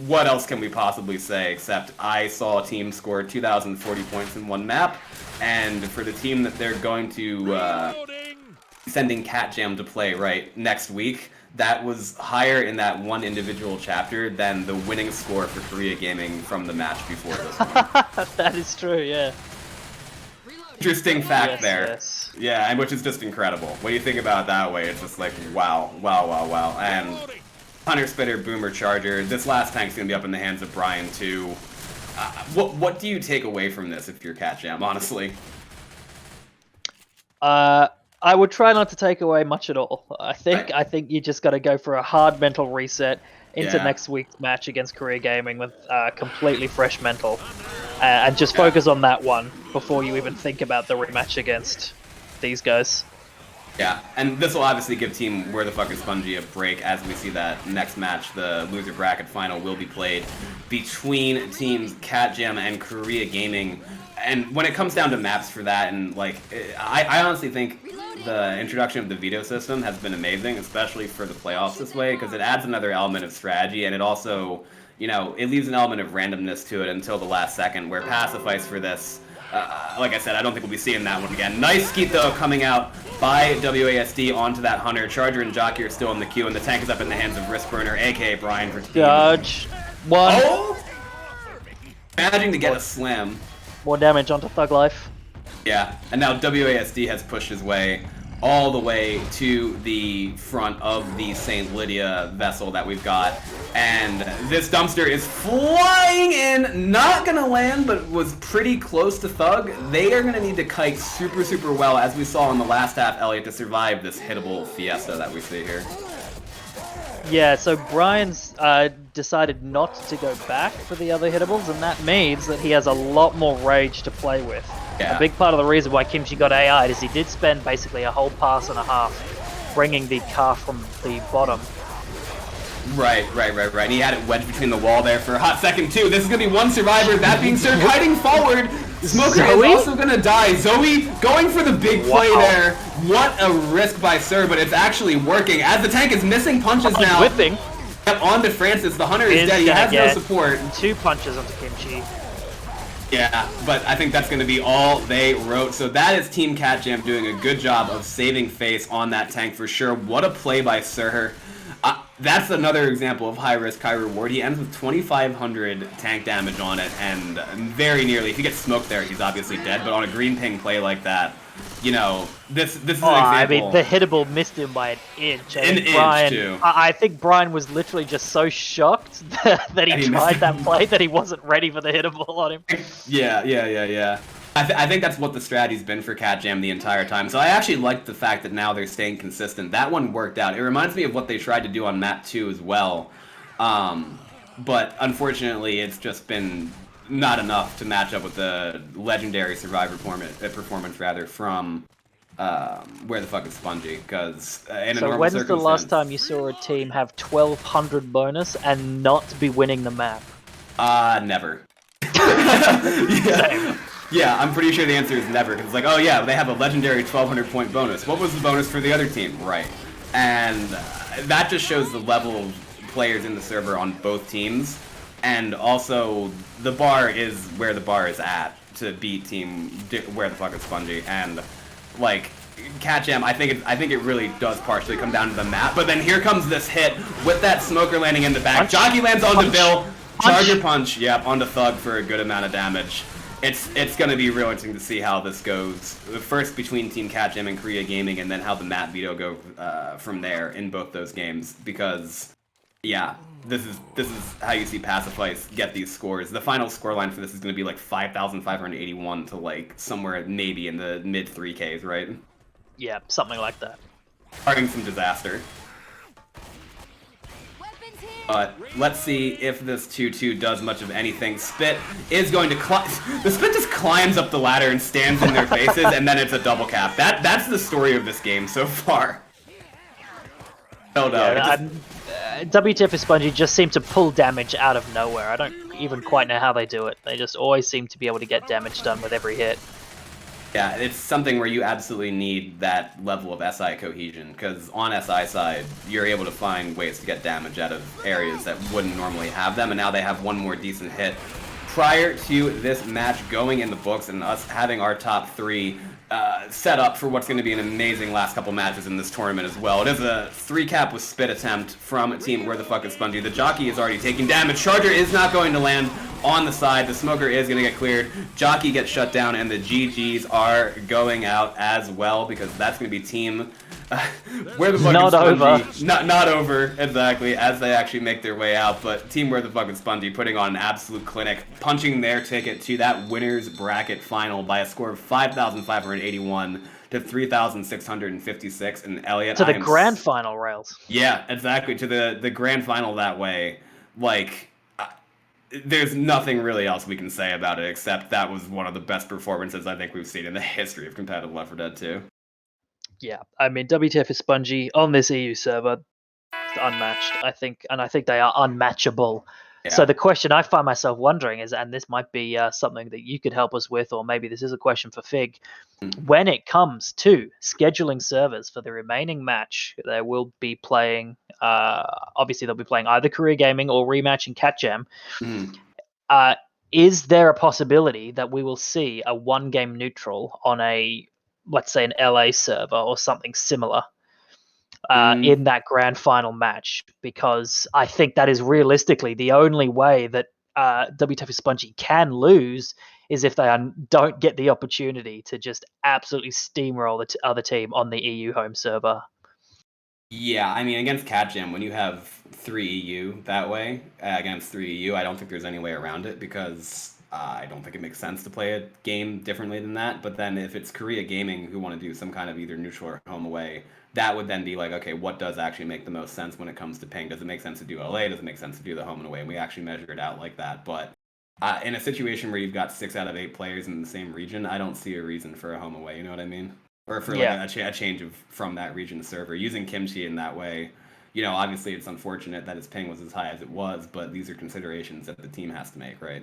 what else can we possibly say except I saw a team score 2,040 points in 1 map, and for the team that they're going to sending CATJAM to play right next week, that was higher in that one individual chapter than the winning score for Korea Gaming from the match before this one. That is true, yeah. Interesting fact there. Yes. Yeah, and which is just incredible. When you think about it that way, it's just like, wow, wow, wow, wow. And Hunter, Spitter, Boomer, Charger. This last tank's gonna be up in the hands of Brian too. What do you take away from this if you're CATJAM, honestly? I would try not to take away much at all. I think you just got to go for a hard mental reset into next week's match against Korea Gaming with completely fresh mental, and just focus on that one before you even think about the rematch against these guys. Yeah, and this will obviously give Team Where the Fuck is Spongy a break as we see that next match, the loser bracket final, will be played between teams CATJAM and Korea Gaming. And when it comes down to maps for that, and like, I honestly think the introduction of the Veto system has been amazing, especially for the playoffs this way, because it adds another element of strategy, and it also, you know, it leaves an element of randomness to it until the last second, where Pacifice for this, like I said, I don't think we'll be seeing that one again. Nice skeet, though, coming out by WASD onto that Hunter. Charger and Jockey are still in the queue, and the tank is up in the hands of Riskburner, a.k.a. Brian for team. Judge. One. Oh! Managing to get a slam. More damage onto Thug Life. Yeah, and now WASD has pushed his way all the way to the front of the St. Lydia vessel that we've got. And this dumpster is flying in, not gonna land, but was pretty close to Thug. They are gonna need to kite super, super well, as we saw in the last half, Elliot, to survive this hittable fiesta that we see here. Yeah, so Brian's decided not to go back for the other hittables, and that means that he has a lot more rage to play with. Yeah. A big part of the reason why Kimchi got AI'd is he did spend basically a whole pass and a half bringing the car from the bottom. Right. And he had it wedged between the wall there for a hot second, too. This is going to be one survivor. That being said, kiting forward. Smoker is also going to die. Zoe going for the big play there. What a risk by Sir, but it's actually working. As the tank is missing punches now. Whipping. Yep, on to Francis. The Hunter is dead. He has no support. 2 punches onto Kimchi. Yeah, but I think that's going to be all they wrote. So that is Team CATJAM doing a good job of saving face on that tank for sure. What a play by Sir. That's another example of high risk, high reward. He ends with 2,500 tank damage on it, and very nearly, if he gets smoked there, he's obviously dead. But on a green ping play like that, you know, this is an example. I mean, the hittable missed him by an inch. An inch, too. I think Brian was literally just so shocked that he tried that play that he wasn't ready for the hittable on him. Yeah. I think that's what the strategy's been for CATJAM the entire time. So I actually like the fact that now they're staying consistent. That one worked out. It reminds me of what they tried to do on map 2 as well. But unfortunately, it's just been not enough to match up with the legendary survivor performance from Where the Fuck is Spongy. Because in a normal when's circumstance... the last time you saw a team have 1,200 bonus and not be winning the map? Never. Yeah, I'm pretty sure the answer is never, because it's like, oh yeah, they have a legendary 1,200 point bonus. What was the bonus for the other team? Right. And that just shows the level of players in the server on both teams, and also the bar is where the bar is at to beat Team Where the Fuck is Spongy. And like, CATJAM, I think it really does partially come down to the map, but then here comes this hit with that smoker landing in the back. Jockey lands onto Bill. Charger punch, yep, onto Thug for a good amount of damage. It's going to be real interesting to see how this goes. First between Team CATJAM and Korea Gaming, and then how the map veto go from there in both those games. Because, yeah, this is how you see Pacifice get these scores. The final scoreline for this is going to be like 5,581 to like somewhere maybe in the mid 3Ks, right? Yeah, something like that. Starting some disaster. But let's see if this 2-2 does much of anything. Spit is going to the Spit just climbs up the ladder and stands in their faces, and then it's a double cap. That's the story of this game so far. WTF for Spongy just seem to pull damage out of nowhere. I don't even quite know how they do it. They just always seem to be able to get damage done with every hit. Yeah, it's something where you absolutely need that level of SI cohesion, because on SI side, you're able to find ways to get damage out of areas that wouldn't normally have them, and now they have one more decent hit. Prior to this match going in the books and us having our top 3 set up for what's going to be an amazing last couple matches in this tournament as well. It is a 3-cap with Spit attempt from Team Where the Fuck is Spongy. The Jockey is already taking damage. Charger is not going to land on the side. The Smoker is going to get cleared. Jockey gets shut down, and the GGs are going out as well, because that's going to be Team Where the Fuck is Spongy. Not over, exactly, as they actually make their way out, but Team Where the Fuck is Spongy putting on an absolute clinic, punching their ticket to that winner's bracket final by a score of 5,581 to 3,656. And Elliot, to the grand final, Rails. Yeah, exactly, to the grand final that way. Like, there's nothing really else we can say about it, except that was one of the best performances I think we've seen in the history of competitive Left 4 Dead 2. Yeah, I mean, WTF is Spongy on this EU server, unmatched, I think, and I think they are unmatchable. Yeah. So the question I find myself wondering is, and this might be something that you could help us with, or maybe this is a question for Fig, when it comes to scheduling servers for the remaining match, they will be playing, obviously they'll be playing either Career Gaming or rematching CATJAM. Is there a possibility that we will see a 1-game neutral on a, let's say, an LA server or something similar in that grand final match? Because I think that is realistically the only way that WTF Spongy can lose is if they don't get the opportunity to just absolutely steamroll the other team on the EU home server. Yeah, I mean, against CATJAM, when you have 3 EU that way, against 3 EU, I don't think there's any way around it, because I don't think it makes sense to play a game differently than that. But then if it's Korea Gaming who want to do some kind of either neutral or home away, that would then be like, okay, what does actually make the most sense when it comes to ping? Does it make sense to do LA? Does it make sense to do the home and away? And we actually measure it out like that. But in a situation where you've got 6 out of 8 players in the same region, I don't see a reason for a home away, you know what I mean? Or for like a change from that region server. Using Kimchi in that way, you know, obviously it's unfortunate that his ping was as high as it was, but these are considerations that the team has to make, right?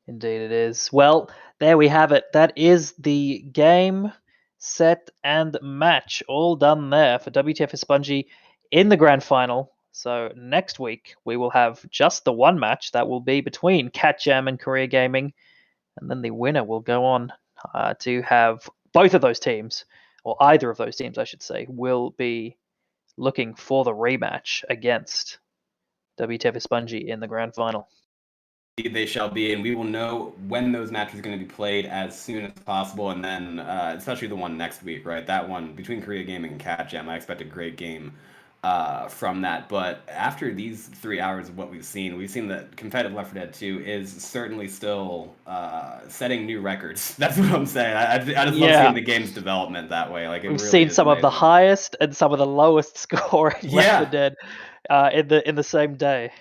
Indeed it is. Well, there we have it. That is the game, set, and match all done there for WTF Spongy in the grand final. So next week we will have just the one match that will be between CATJAM and Korea Gaming, and then the winner will go on to have both of those teams, or either of those teams, I should say, will be looking for the rematch against WTF Spongy in the grand final. They shall be, and we will know when those matches are going to be played as soon as possible, and then especially the one next week, right? That one between Korea Gaming and CATJAM, I expect a great game from that. But after these 3 hours of what we've seen that competitive Left 4 Dead 2 is certainly still setting new records. That's what I'm saying. I just love seeing the game's development that way. Like, we've seen some of the highest and some of the lowest scoring Left 4 Dead in the same day.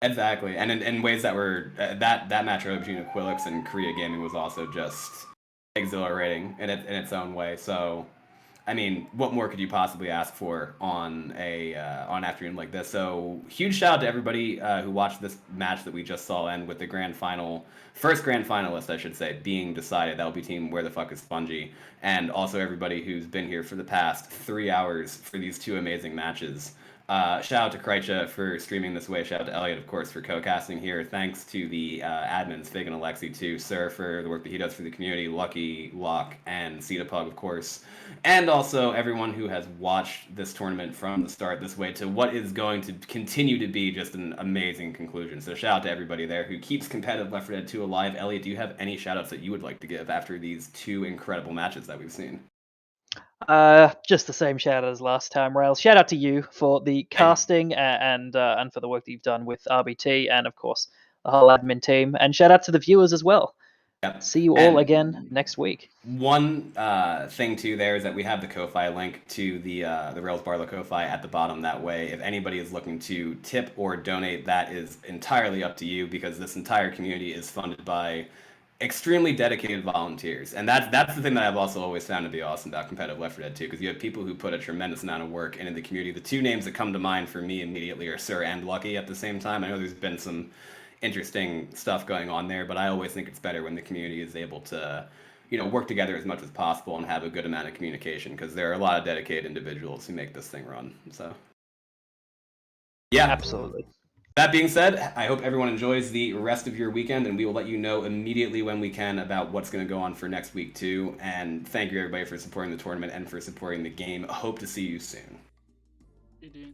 Exactly, and in ways that were that matchup between Aquilix and Korea Gaming was also just exhilarating in its own way. So, I mean, what more could you possibly ask for on an afternoon like this? So, huge shout out to everybody who watched this match that we just saw end with the first grand finalist, I should say, being decided. That will be Team Where the Fuck is Spongy, and also everybody who's been here for the past 3 hours for these 2 amazing matches. Shout out to Krycha for streaming this way. Shout out to Elliot, of course, for co-casting here. Thanks to the admins, Fig and Alexi, too. Sir, for the work that he does for the community. Lucky, Locke, and Pug, of course. And also everyone who has watched this tournament from the start this way to what is going to continue to be just an amazing conclusion. So shout out to everybody there who keeps competitive Left 4 Dead 2 alive. Elliot, do you have any shout outs that you would like to give after these 2 incredible matches that we've seen? Just the same shout out as last time, Rails. Shout out to you for the casting and for the work that you've done with RBT, and of course the whole admin team. And shout out to the viewers as well. Yep. See you all And again next week. one thing too there is that we have the Ko-Fi link to the Rails Barlow Ko-Fi at the bottom. That way, if anybody is looking to tip or donate, that is entirely up to you, because this entire community is funded by extremely dedicated volunteers, and that's the thing that I've also always found to be awesome about competitive Left 4 Dead 2, because you have people who put a tremendous amount of work into the community. The two names that come to mind for me immediately are Sir and Lucky at the same time. I know there's been some interesting stuff going on there, but I always think it's better when the community is able to, work together as much as possible and have a good amount of communication, because there are a lot of dedicated individuals who make this thing run. So, yeah. Absolutely. That being said, I hope everyone enjoys the rest of your weekend, and we will let you know immediately when we can about what's going to go on for next week too. And thank you everybody for supporting the tournament and for supporting the game. Hope to see you soon. GG.